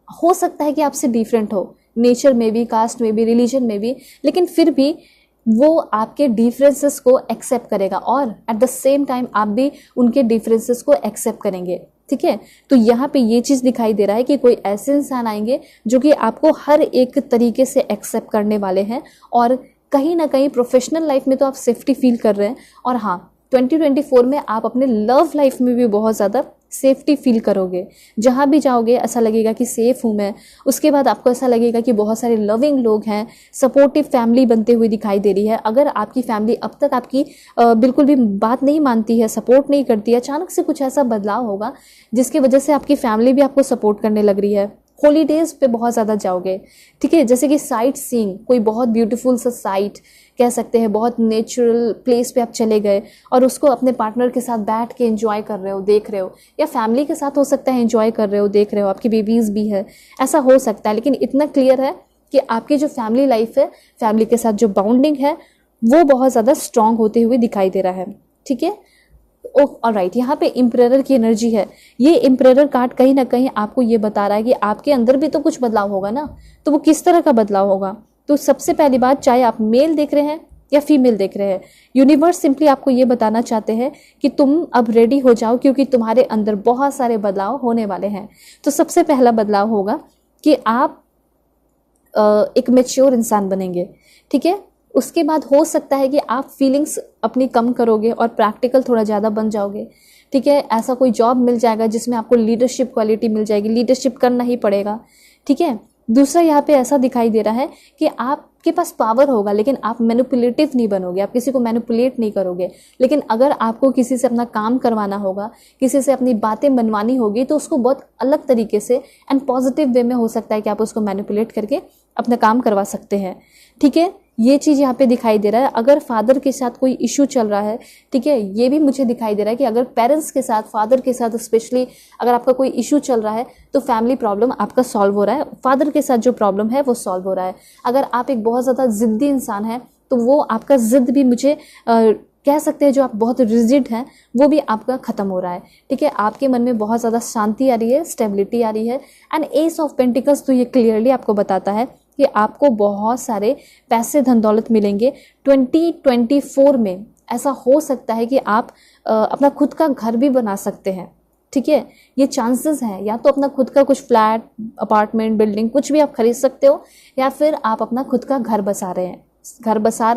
हो सकता है कि आपसे डिफरेंट हो, नेचर में भी, कास्ट में भी, रिलीजन में भी, लेकिन फिर भी वो आपके डिफरेंसेस को एक्सेप्ट करेगा और एट द सेम टाइम आप भी उनके डिफरेंसेस को एक्सेप्ट करेंगे, ठीक है। तो यहाँ पे ये चीज़ दिखाई दे रहा है कि कोई ऐसे इंसान आएंगे जो कि आपको हर एक तरीके से एक्सेप्ट करने वाले हैं और कहीं ना कहीं प्रोफेशनल लाइफ में तो आप सेफ्टी फील कर रहे हैं और हाँ 2024 में आप अपने लव लाइफ में भी बहुत ज़्यादा सेफ्टी फील करोगे। जहाँ भी जाओगे ऐसा लगेगा कि सेफ हूँ मैं। उसके बाद आपको ऐसा लगेगा कि बहुत सारे लविंग लोग हैं, सपोर्टिव फैमिली बनते हुए दिखाई दे रही है। अगर आपकी फैमिली अब तक आपकी बिल्कुल भी बात नहीं मानती है, सपोर्ट नहीं करती है, अचानक से कुछ ऐसा बदलाव होगा जिसकी वजह से आपकी फैमिली भी आपको सपोर्ट करने लग रही है। हॉलीडेज पे बहुत ज़्यादा जाओगे, ठीक है, जैसे कि साइट सीइंग, कोई बहुत ब्यूटीफुल सा साइट कह सकते हैं, बहुत नेचुरल प्लेस पे आप चले गए और उसको अपने पार्टनर के साथ बैठ के एंजॉय कर रहे हो, देख रहे हो, या फैमिली के साथ हो सकता है एंजॉय कर रहे हो, देख रहे हो, आपकी बेबीज़ भी है, ऐसा हो सकता है। लेकिन इतना क्लियर है कि आपकी जो फैमिली लाइफ है, फैमिली के साथ जो बाउंडिंग है वो बहुत ज़्यादा स्ट्रांग होते हुए दिखाई दे रहा है, ठीक है। ऑलराइट, यहाँ पे इम्परेटर की एनर्जी है। ये इम्परेटर कार्ड कहीं ना कहीं आपको ये बता रहा है कि आपके अंदर भी तो कुछ बदलाव होगा ना, तो वो किस तरह का बदलाव होगा। तो सबसे पहली बात, चाहे आप मेल देख रहे हैं या फीमेल देख रहे हैं, यूनिवर्स सिंपली आपको ये बताना चाहते हैं कि तुम अब रेडी हो जाओ क्योंकि तुम्हारे अंदर बहुत सारे बदलाव होने वाले हैं। तो सबसे पहला बदलाव होगा कि आप एक मैच्योर इंसान बनेंगे, ठीक है। उसके बाद हो सकता है कि आप फीलिंग्स अपनी कम करोगे और प्रैक्टिकल थोड़ा ज़्यादा बन जाओगे, ठीक है। ऐसा कोई जॉब मिल जाएगा जिसमें आपको लीडरशिप क्वालिटी मिल जाएगी, लीडरशिप करना ही पड़ेगा, ठीक है। दूसरा यहाँ पे ऐसा दिखाई दे रहा है कि आपके पास पावर होगा लेकिन आप मैनिपुलेटिव नहीं बनोगे, आप किसी को मैनिपुलेट नहीं करोगे। लेकिन अगर आपको किसी से अपना काम करवाना होगा, किसी से अपनी बातें मनवानी होगी तो उसको बहुत अलग तरीके से एंड पॉजिटिव वे में हो सकता है कि आप उसको मैनिपुलेट करके अपना काम करवा सकते हैं, ठीक है। ये चीज़ यहाँ पे दिखाई दे रहा है। अगर फादर के साथ कोई इशू चल रहा है, ठीक है, ये भी मुझे दिखाई दे रहा है कि अगर पेरेंट्स के साथ, फादर के साथ स्पेशली अगर आपका कोई इशू चल रहा है तो फैमिली प्रॉब्लम आपका सॉल्व हो रहा है, फादर के साथ जो प्रॉब्लम है वो सॉल्व हो रहा है। अगर आप एक बहुत ज़्यादा ज़िद्दी इंसान है तो वो आपका ज़िद भी मुझे कह सकते हैं, जो आप बहुत रिजिड हैं वो भी आपका ख़त्म हो रहा है, ठीक है। आपके मन में बहुत ज़्यादा शांति आ रही है, स्टेबिलिटी आ रही है। एंड एस ऑफ पेंटिकल्स तो ये क्लियरली आपको बताता है कि आपको बहुत सारे पैसे, धन दौलत मिलेंगे 2024 में। ऐसा हो सकता है कि आप अपना खुद का घर भी बना सकते हैं, ठीक है। ये चांसेस हैं, या तो अपना खुद का कुछ फ्लैट, अपार्टमेंट, बिल्डिंग कुछ भी आप खरीद सकते हो, या फिर आप अपना खुद का घर बसा रहे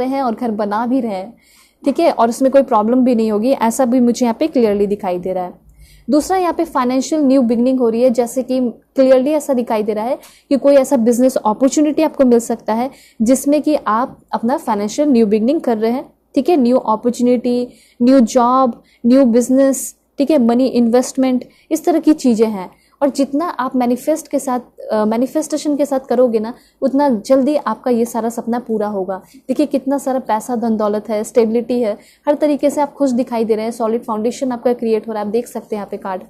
हैं और घर बना भी रहे हैं, ठीक है। और उसमें कोई प्रॉब्लम भी नहीं होगी, ऐसा भी मुझे यहाँ पे क्लियरली दिखाई दे रहा है। दूसरा, यहाँ पे फाइनेंशियल न्यू बिगनिंग हो रही है, जैसे कि क्लियरली ऐसा दिखाई दे रहा है कि कोई ऐसा बिजनेस अपॉर्चुनिटी आपको मिल सकता है जिसमें कि आप अपना फाइनेंशियल न्यू बिगनिंग कर रहे हैं, ठीक है। New opportunity, new job, new business, ठीक है, मनी इन्वेस्टमेंट, इस तरह की चीज़ें हैं। और जितना आप मैनिफेस्टेशन के साथ करोगे ना, उतना जल्दी आपका ये सारा सपना पूरा होगा। देखिए कितना सारा पैसा, धन दौलत है, स्टेबिलिटी है, हर तरीके से आप खुश दिखाई दे रहे हैं, सॉलिड फाउंडेशन आपका क्रिएट हो रहा है। आप देख सकते हैं यहाँ पे कार्ड,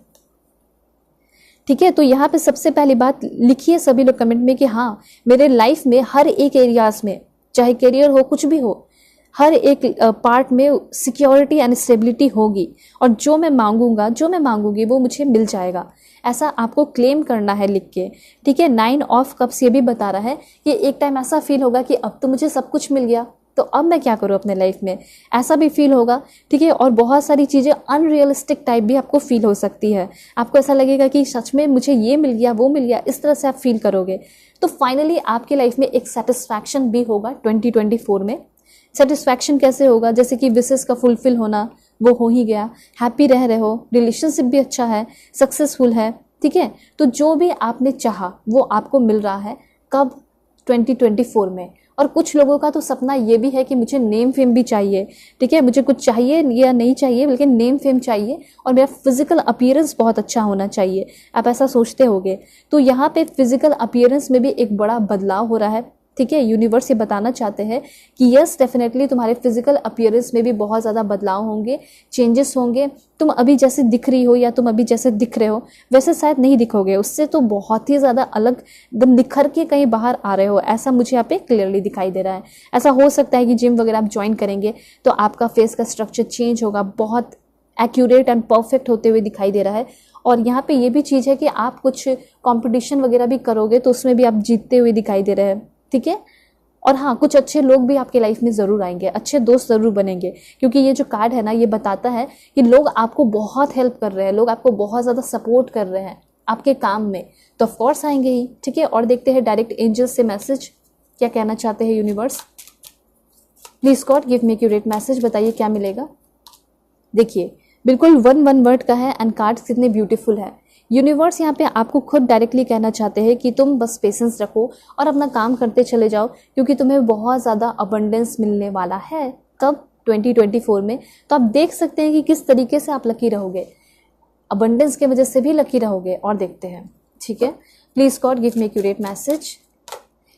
ठीक है। तो यहाँ पे सबसे पहली बात लिखिए सभी लोग कमेंट में कि हाँ, मेरे लाइफ में हर एक एरियाज में, चाहे करियर हो, कुछ भी हो, हर एक पार्ट में सिक्योरिटी एंड स्टेबिलिटी होगी और जो मैं मांगूंगी वो मुझे मिल जाएगा। ऐसा आपको क्लेम करना है लिख के, ठीक है। 9 ऑफ कप्स ये भी बता रहा है कि एक टाइम ऐसा फील होगा कि अब तो मुझे सब कुछ मिल गया, तो अब मैं क्या करूँ अपने लाइफ में, ऐसा भी फील होगा, ठीक है। और बहुत सारी चीज़ें अनरियलिस्टिक टाइप भी आपको फील हो सकती है, आपको ऐसा लगेगा कि सच में मुझे ये मिल गया वो मिल गया, इस तरह से आप फील करोगे। तो फाइनली आपके लाइफ में एक सेटिस्फैक्शन भी होगा 2024 में। सेटिस्फैक्शन कैसे होगा, जैसे कि विशेस का फुलफिल होना, वो हो ही गया, हैप्पी रह रहे हो, रिलेशनशिप भी अच्छा है, सक्सेसफुल है, ठीक है। तो जो भी आपने चाहा वो आपको मिल रहा है, कब, 2024 में। और कुछ लोगों का तो सपना ये भी है कि मुझे नेम फेम भी चाहिए, ठीक है, मुझे कुछ चाहिए या नहीं चाहिए, लेकिन नेम फेम चाहिए और मेरा फिजिकल अपीयरेंस बहुत अच्छा होना चाहिए, आप ऐसा सोचते होगे। तो यहाँ पे फिजिकल अपीयरेंस में भी एक बड़ा बदलाव हो रहा है, ठीक है। यूनिवर्स ये बताना चाहते हैं कि यस डेफिनेटली तुम्हारे फिजिकल अपीयरेंस में भी बहुत ज़्यादा बदलाव होंगे, चेंजेस होंगे। तुम अभी जैसे दिख रही हो या तुम अभी जैसे दिख रहे हो वैसे शायद नहीं दिखोगे, उससे तो बहुत ही ज़्यादा अलग, एकदम निखर के कहीं बाहर आ रहे हो, ऐसा मुझे यहाँ पे क्लियरली दिखाई दे रहा है। ऐसा हो सकता है कि जिम वगैरह आप ज्वाइन करेंगे तो आपका फेस का स्ट्रक्चर चेंज होगा, बहुत एक्यूरेट एंड परफेक्ट होते हुए दिखाई दे रहा है। और यहाँ पे ये भी चीज़ है कि आप कुछ कॉम्पिटिशन वगैरह भी करोगे तो उसमें भी आप जीतते हुए दिखाई दे रहे हैं, ठीक है। और हाँ, कुछ अच्छे लोग भी आपके लाइफ में ज़रूर आएंगे, अच्छे दोस्त ज़रूर बनेंगे, क्योंकि ये जो कार्ड है ना, ये बताता है कि लोग आपको बहुत हेल्प कर रहे हैं, लोग आपको बहुत ज़्यादा सपोर्ट कर रहे हैं आपके काम में, तो ऑफकोर्स आएंगे ही, ठीक है। और देखते हैं डायरेक्ट एंजल्स से मैसेज क्या कहना चाहते हैं universe. Please God give me accurate message, बताइए क्या मिलेगा। देखिए बिल्कुल वन वर्ड का है एंड कार्ड्स कितने ब्यूटीफुल है। यूनिवर्स यहाँ पे आपको खुद डायरेक्टली कहना चाहते हैं कि तुम बस पेशेंस रखो और अपना काम करते चले जाओ, क्योंकि तुम्हें बहुत ज़्यादा अबंडेंस मिलने वाला है। कब, 2024 में। तो आप देख सकते हैं कि किस तरीके से आप लकी रहोगे, अबंडेंस की वजह से भी लकी रहोगे। और देखते हैं, ठीक है। Please God give me accurate message.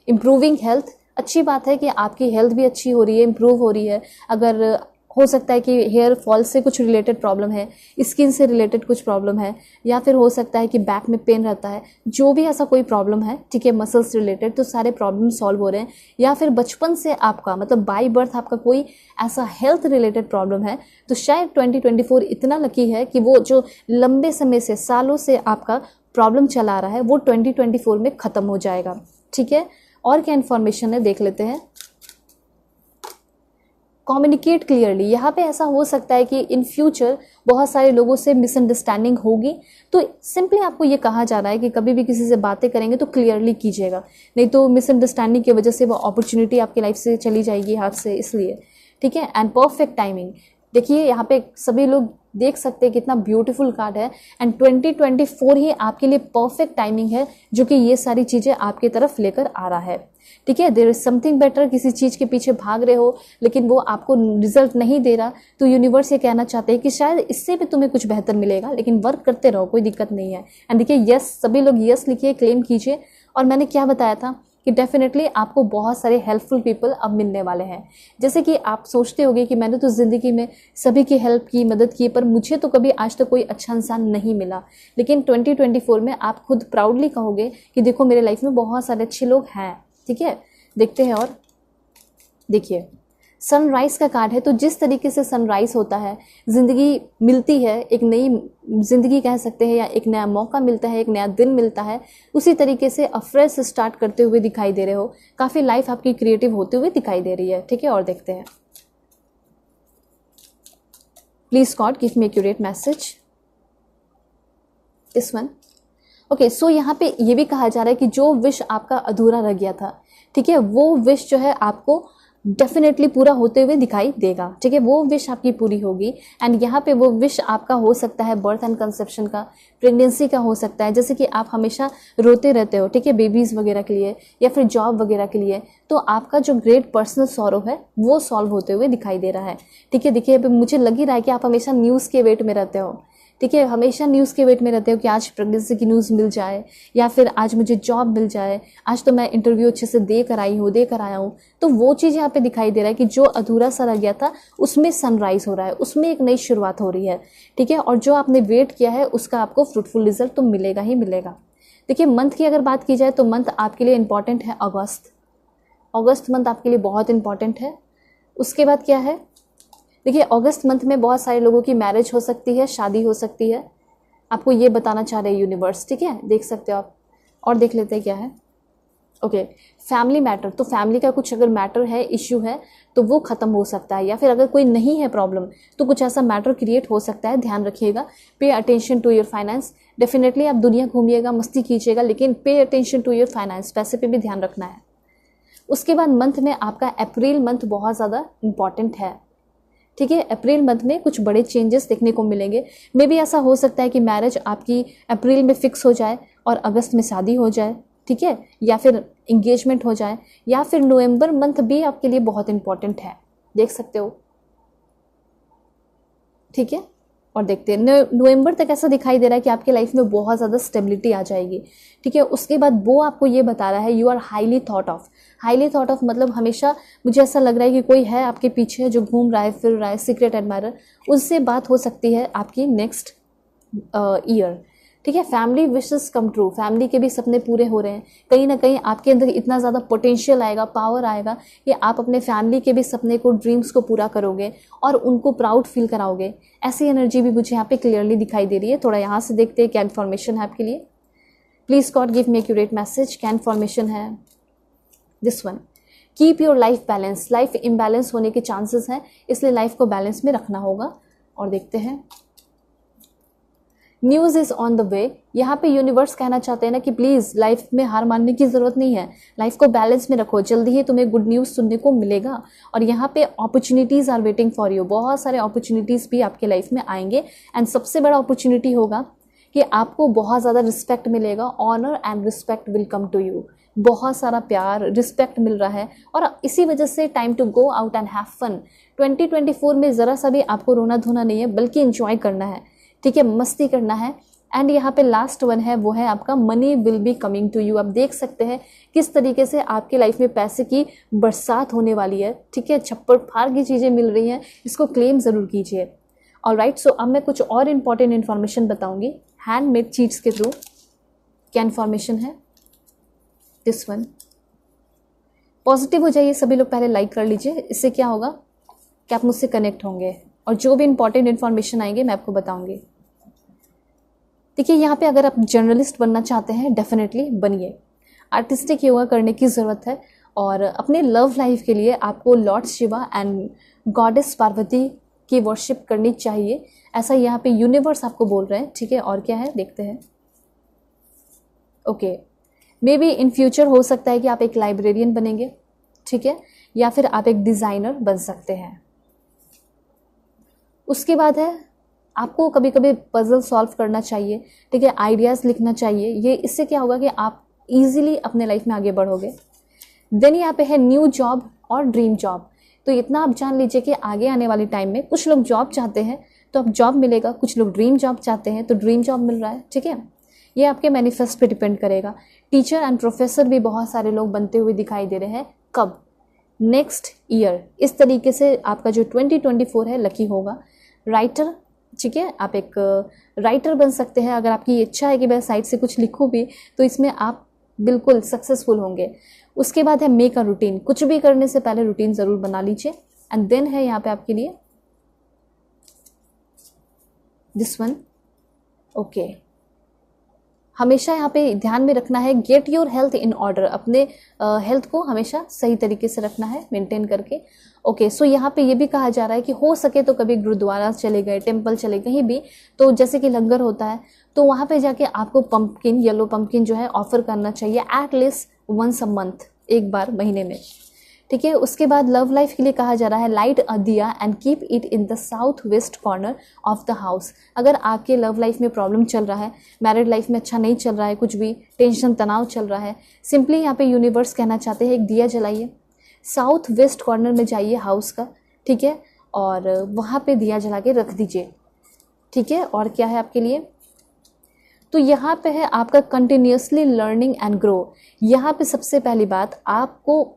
Improving health, अच्छी बात है कि आपकी हेल्थ भी अच्छी हो रही है, इम्प्रूव हो रही है। अगर हो सकता है कि हेयर फॉल से कुछ रिलेटेड प्रॉब्लम है, स्किन से रिलेटेड कुछ प्रॉब्लम है, या फिर हो सकता है कि बैक में पेन रहता है, जो भी ऐसा कोई प्रॉब्लम है, ठीक है, मसल्स रिलेटेड, तो सारे प्रॉब्लम सॉल्व हो रहे हैं। या फिर बचपन से आपका मतलब बाय बर्थ आपका कोई ऐसा हेल्थ रिलेटेड प्रॉब्लम है, तो शायद 2024 इतना लकी है कि वो जो लंबे समय से, सालों से आपका प्रॉब्लम चला रहा है, वो 2024 में ख़त्म हो जाएगा, ठीक है। और क्या इन्फॉर्मेशन है देख लेते हैं। कम्युनिकेट क्लियरली, यहाँ पे ऐसा हो सकता है कि इन फ्यूचर बहुत सारे लोगों से मिसअंडरस्टैंडिंग होगी, तो सिंपली आपको ये कहा जा रहा है कि कभी भी किसी से बातें करेंगे तो क्लियरली कीजिएगा, नहीं तो मिसअंडरस्टैंडिंग की वजह से वो अपॉर्चुनिटी आपकी लाइफ से चली जाएगी हाथ से, इसलिए, ठीक है। एंड परफेक्ट टाइमिंग, देखिए यहाँ पे सभी लोग देख सकते हैं कितना ब्यूटीफुल कार्ड है। एंड 2024 ही आपके लिए परफेक्ट टाइमिंग है, जो कि ये सारी चीज़ें आपकी तरफ लेकर आ रहा है, ठीक है। देयर इज समथिंग बेटर, किसी चीज़ के पीछे भाग रहे हो लेकिन वो आपको रिजल्ट नहीं दे रहा, तो यूनिवर्स ये कहना चाहते हैं कि शायद इससे भी तुम्हें कुछ बेहतर मिलेगा, लेकिन वर्क करते रहो, कोई दिक्कत नहीं है। एंड देखिए यस, सभी लोग यस लिखिए, क्लेम कीजिए। और मैंने क्या बताया था कि डेफिनेटली आपको बहुत सारे हेल्पफुल पीपल अब मिलने वाले हैं। जैसे कि आप सोचते होंगे कि मैंने तो ज़िंदगी में सभी की हेल्प की, मदद की, पर मुझे तो कभी आज तक कोई अच्छा इंसान नहीं मिला, लेकिन 2024 में आप खुद प्राउडली कहोगे कि देखो मेरे लाइफ में बहुत सारे अच्छे लोग हैं, ठीक है। देखते हैं, और देखिए सनराइज का कार्ड है, तो जिस तरीके से सनराइज होता है, ज़िंदगी मिलती है, एक नई ज़िंदगी कह सकते हैं, या एक नया मौका मिलता है, एक नया दिन मिलता है, उसी तरीके से फ्रेश स्टार्ट करते हुए दिखाई दे रहे हो। काफ़ी लाइफ आपकी क्रिएटिव होते हुए दिखाई दे रही है, ठीक है। और देखते हैं, please God give me accurate message, this one. Okay, so यहाँ पे ये भी कहा जा रहा है कि जो विश आपका अधूरा रह गया था, ठीक है, वो विश जो है आपको डेफिनेटली पूरा होते हुए दिखाई देगा, ठीक है, वो विश आपकी पूरी होगी। एंड यहाँ पे वो विश आपका हो सकता है बर्थ एंड कंसेप्शन का, प्रेगनेंसी का हो सकता है, जैसे कि आप हमेशा रोते रहते हो, ठीक है, बेबीज़ वगैरह के लिए या फिर जॉब वगैरह के लिए, तो आपका जो ग्रेट पर्सनल सॉरो है वो सॉल्व होते हुए दिखाई दे रहा है, ठीक है। देखिए मुझे लग ही रहा है कि आप हमेशा न्यूज़ के वेट में रहते हो, ठीक है, हमेशा न्यूज़ के वेट में रहते हो कि आज प्रेगनेंसी की न्यूज़ मिल जाए, या फिर आज मुझे जॉब मिल जाए, आज तो मैं इंटरव्यू अच्छे से दे कर आया हूँ। तो वो चीज़ यहाँ पे दिखाई दे रहा है कि जो अधूरा सा रह गया था उसमें सनराइज हो रहा है, उसमें एक नई शुरुआत हो रही है, ठीक है। और जो आपने वेट किया है उसका आपको फ्रूटफुल रिजल्ट तो मिलेगा ही मिलेगा। देखिए मंथ की अगर बात की जाए तो मंथ आपके लिए इंपॉर्टेंट है अगस्त मंथ आपके लिए बहुत इंपॉर्टेंट है। उसके बाद क्या है, देखिए अगस्त मंथ में बहुत सारे लोगों की मैरिज हो सकती है, शादी हो सकती है, आपको ये बताना चाह रहे हैं यूनिवर्स, ठीक है, देख सकते हो आप। और देख लेते हैं क्या है। ओके, फैमिली मैटर, तो फैमिली का कुछ अगर मैटर है, इश्यू है, तो वो ख़त्म हो सकता है, या फिर अगर कोई नहीं है प्रॉब्लम तो कुछ ऐसा मैटर क्रिएट हो सकता है, ध्यान रखिएगा। Pay attention to your finance, definitely आप दुनिया घूमिएगा, मस्ती कीजिएगा, लेकिन पे अटेंशन टू योर फाइनेंस, पैसे पे भी ध्यान रखना है। उसके बाद मंथ में आपका अप्रैल मंथ बहुत ज़्यादा इंपॉर्टेंट है, ठीक है। अप्रैल मंथ में कुछ बड़े चेंजेस देखने को मिलेंगे। मे भी ऐसा हो सकता है कि मैरिज आपकी अप्रैल में फिक्स हो जाए और अगस्त में शादी हो जाए, ठीक है, या फिर इंगेजमेंट हो जाए, या फिर नवंबर मंथ भी आपके लिए बहुत इंपॉर्टेंट है, देख सकते हो, ठीक है। और देखते हैं नवंबर तक ऐसा दिखाई दे रहा है कि आपके लाइफ में बहुत ज़्यादा स्टेबिलिटी आ जाएगी, ठीक है। उसके बाद वो आपको ये बता रहा है you are highly thought of. Highly thought of मतलब हमेशा मुझे ऐसा लग रहा है कि कोई है आपके पीछे जो घूम रहा है, फिर रहा है, सीक्रेट एडमायरर, उससे बात हो सकती है आपकी नेक्स्ट ईयर, ठीक है। Family wishes come true, family के भी सपने पूरे हो रहे हैं। कहीं ना कहीं आपके अंदर इतना ज़्यादा पोटेंशियल आएगा, पावर आएगा कि आप अपने फैमिली के भी सपने को, ड्रीम्स को पूरा करोगे और उनको प्राउड फील कराओगे। ऐसी एनर्जी भी मुझे यहाँ पे क्लियरली दिखाई दे रही है। थोड़ा यहाँ से देखते हैं क्या इन्फॉर्मेशन है आपके लिए। Please God give me accurate message. क्या इन्फॉर्मेशन है? This one, keep your life balance. Life imbalance होने के चांसेस हैं, इसलिए लाइफ को बैलेंस में रखना होगा। और देखते हैं, news is on the way. यहाँ पे यूनिवर्स कहना चाहते हैं ना कि प्लीज़ लाइफ में हार मानने की ज़रूरत नहीं है, लाइफ को बैलेंस में रखो, जल्दी ही तुम्हें गुड न्यूज़ सुनने को मिलेगा। और यहाँ पे opportunities are waiting for you, बहुत सारे अपॉर्चुनिटीज़ भी आपके लाइफ में आएंगे। एंड सबसे बड़ा अपॉर्चुनिटी होगा कि आपको बहुत ज़्यादा रिस्पेक्ट मिलेगा। Honour and respect will come to you. बहुत सारा प्यार, रिस्पेक्ट मिल रहा है और इसी वजह से time to go out and have fun. 2024 में ज़रा सा भी आपको रोना धोना नहीं है, बल्कि इंजॉय करना है, ठीक है, मस्ती करना है। एंड यहाँ पे लास्ट वन है, वो है आपका money will be coming to you. आप देख सकते हैं किस तरीके से आपके लाइफ में पैसे की बरसात होने वाली है, ठीक है। छप्पर फाड़ की चीज़ें मिल रही हैं, इसको क्लेम ज़रूर कीजिए। ऑलराइट, सो अब मैं कुछ और इंपॉर्टेंट इन्फॉर्मेशन बताऊंगी हैंडमेड चीट्स के थ्रू। क्या इन्फॉर्मेशन है? दिस वन, पॉजिटिव हो जाइए सभी लोग, पहले लाइक कर लीजिए। इससे क्या होगा कि आप मुझसे कनेक्ट होंगे और जो भी इंपॉर्टेंट इन्फॉर्मेशन आएंगे मैं आपको बताऊंगी। देखिए, यहाँ पे अगर आप जर्नलिस्ट बनना चाहते हैं, डेफिनेटली बनिए। आर्टिस्टिक योगा करने की ज़रूरत है और अपने लव लाइफ के लिए आपको Lord Shiva and goddess Parvati की वर्शिप करनी चाहिए, ऐसा यहाँ पे यूनिवर्स आपको बोल रहे हैं, ठीक है। और क्या है देखते हैं। Okay, may be in future हो सकता है कि आप एक लाइब्रेरियन बनेंगे, ठीक है, या फिर आप एक डिज़ाइनर बन सकते हैं। उसके बाद है आपको कभी कभी पजल सॉल्व करना चाहिए, ठीक है, आइडियाज़ लिखना चाहिए। ये इससे क्या होगा कि आप इजीली अपने लाइफ में आगे बढ़ोगे। देन यहाँ पे है न्यू जॉब और ड्रीम जॉब। तो इतना आप जान लीजिए कि आगे आने वाले टाइम में कुछ लोग जॉब चाहते हैं तो अब जॉब मिलेगा, कुछ लोग ड्रीम जॉब चाहते हैं तो ड्रीम जॉब मिल रहा है, ठीक है। ये आपके मैनिफेस्ट पे डिपेंड करेगा। टीचर एंड प्रोफेसर भी बहुत सारे लोग बनते हुए दिखाई दे रहे हैं। कब? Next year. इस तरीके से आपका जो 2024 है लकी होगा। राइटर, ठीक है, आप एक राइटर बन सकते हैं। अगर आपकी इच्छा है कि मैं साइड से कुछ लिखूं भी तो इसमें आप बिल्कुल सक्सेसफुल होंगे। उसके बाद है मेक अ रूटीन। कुछ भी करने से पहले रूटीन ज़रूर बना लीजिए। एंड देन है यहाँ पे आपके लिए दिस वन। ओके, हमेशा यहाँ पे ध्यान में रखना है get your health in order. अपने हेल्थ को हमेशा सही तरीके से रखना है, मेंटेन करके। ओके, सो यहाँ पे ये भी कहा जा रहा है कि हो सके तो कभी गुरुद्वारा चले गए, टेम्पल चले, कहीं भी, तो जैसे कि लंगर होता है तो वहाँ पे जाके आपको पंपकिन, येलो पंपकिन जो है ऑफर करना चाहिए एटलीस्ट वंस अ मंथ, एक बार महीने में, ठीक है। उसके बाद लव लाइफ के लिए कहा जा रहा है लाइट अ दिया and keep it in the south west corner of the house. अगर आपके लव लाइफ में प्रॉब्लम चल रहा है, मैरिड लाइफ में अच्छा नहीं चल रहा है, कुछ भी टेंशन तनाव चल रहा है, सिंपली यहाँ पे यूनिवर्स कहना चाहते हैं एक दिया जलाइए, साउथ वेस्ट कॉर्नर में जाइए हाउस का, ठीक है, और वहाँ पे दिया जला के रख दीजिए, ठीक है। और क्या है आपके लिए? तो यहाँ पे है आपका कंटिन्यूसली लर्निंग एंड ग्रो। यहाँ पे सबसे पहली बात, आपको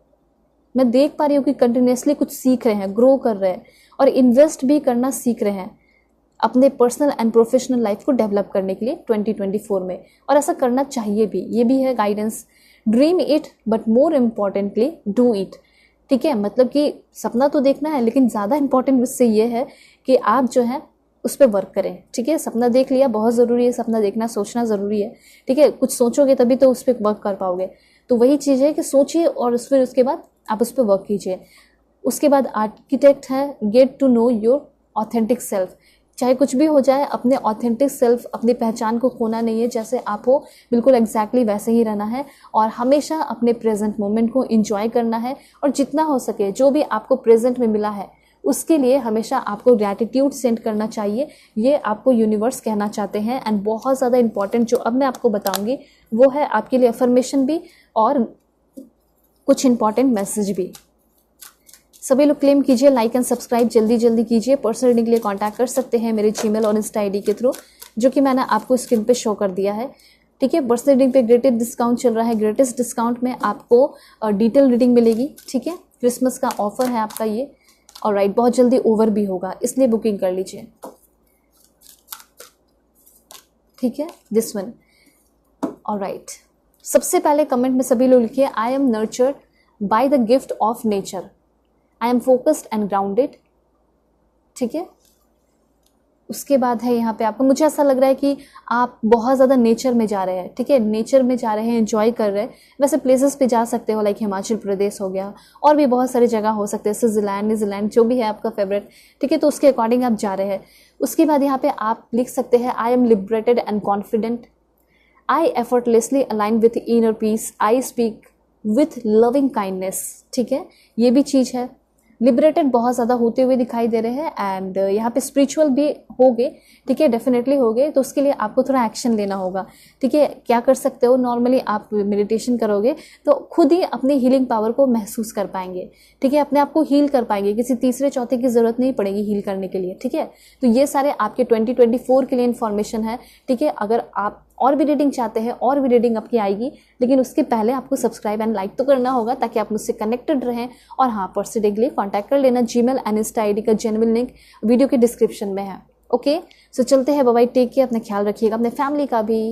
मैं देख पा रही हूँ कि कंटिन्यूसली कुछ सीख रहे हैं, ग्रो कर रहे हैं और इन्वेस्ट भी करना सीख रहे हैं अपने पर्सनल एंड प्रोफेशनल लाइफ को डेवलप करने के लिए 2024 में, और ऐसा करना चाहिए भी। ये भी है guidance. Dream it but more importantly do it, ठीक है। मतलब कि सपना तो देखना है लेकिन ज़्यादा इम्पॉर्टेंट उससे ये है कि आप जो है उस पर वर्क करें, ठीक है। सपना देख लिया, बहुत ज़रूरी है सपना देखना, सोचना ज़रूरी है, ठीक है। कुछ सोचोगे तभी तो उस पर वर्क कर पाओगे। तो वही चीज़ है कि सोचिए और फिर उसके बाद आप उस पर वर्क कीजिए। उसके बाद आर्किटेक्ट है, get to know your authentic self. चाहे कुछ भी हो जाए, अपने ऑथेंटिक सेल्फ, अपनी पहचान को खोना नहीं है। जैसे आप हो बिल्कुल एग्जैक्टली वैसे ही रहना है और हमेशा अपने प्रेजेंट मोमेंट को एंजॉय करना है। और जितना हो सके जो भी आपको प्रेजेंट में मिला है उसके लिए हमेशा आपको ग्रैटिट्यूड सेंड करना चाहिए। ये आपको यूनिवर्स कहना चाहते हैं। एंड बहुत ज़्यादा इंपॉर्टेंट जो अब मैं आपको बताऊंगी वो है आपके लिए अफर्मेशन भी और कुछ इंपॉर्टेंट मैसेज भी। सभी लोग क्लेम कीजिए, लाइक एंड सब्सक्राइब जल्दी जल्दी कीजिए। पर्सनल रीडिंग के लिए कांटेक्ट कर सकते हैं मेरे जीमेल और इंस्टा आईडी के थ्रू, जो कि मैंने आपको स्क्रीन पे शो कर दिया है, ठीक है। पर्सनल रीडिंग पे ग्रेटेस्ट डिस्काउंट चल रहा है। ग्रेटेस्ट डिस्काउंट में आपको डिटेल रीडिंग मिलेगी, ठीक है। क्रिसमस का ऑफर है आपका ये, और राइट बहुत जल्दी ओवर भी होगा, इसलिए बुकिंग कर लीजिए, ठीक है। दिस वन, और राइट सबसे पहले कमेंट में सभी लोग लिखिए, I am nurtured by the gift of nature, I am focused and grounded, ठीक है। उसके बाद है यहाँ पे आपको, मुझे ऐसा लग रहा है कि आप बहुत ज़्यादा नेचर में जा रहे हैं, ठीक है। नेचर में जा रहे हैं, एंजॉय कर रहे हैं। वैसे प्लेसेस पे जा सकते हो, लाइक हिमाचल प्रदेश हो गया, और भी बहुत सारी जगह हो सकते हैं, स्विट्जरलैंड, न्यूजीलैंड, जो भी है आपका फेवरेट, ठीक है। तो उसके अकॉर्डिंग आप जा रहे हैं। उसके बाद यहाँ पे आप लिख सकते हैं, I am liberated and confident, I effortlessly align with inner peace, I speak with loving kindness, ठीक है। ये भी चीज़ है। लिबरेटेड बहुत ज़्यादा होते हुए दिखाई दे रहे हैं। एंड यहाँ पे स्पिरिचुअल भी होगे, ठीक है, डेफिनेटली होगे। तो उसके लिए आपको थोड़ा एक्शन लेना होगा, ठीक है। क्या कर सकते हो, नॉर्मली आप मेडिटेशन करोगे तो खुद ही अपनी हीलिंग पावर को महसूस कर पाएंगे, ठीक है। अपने आप को हील कर पाएंगे, किसी तीसरे चौथे की ज़रूरत नहीं पड़ेगी हील करने के लिए, ठीक है। तो ये सारे आपके 2024 के लिए इन्फॉर्मेशन है, ठीक है। अगर आप और भी रीडिंग चाहते हैं, और भी रीडिंग आपकी आएगी, लेकिन उसके पहले आपको सब्सक्राइब एंड लाइक तो करना होगा ताकि आप मुझसे कनेक्टेड रहें। और हाँ, पर्सनल के लिए कांटेक्ट कर लेना। जीमेल एंड इंस्टा आईडी का जेन्युइन लिंक वीडियो के डिस्क्रिप्शन में है, ओके। सो चलते हैं, बाय बाय, टेक केयर, अपना ख्याल रखिएगा, अपने फैमिली का भी।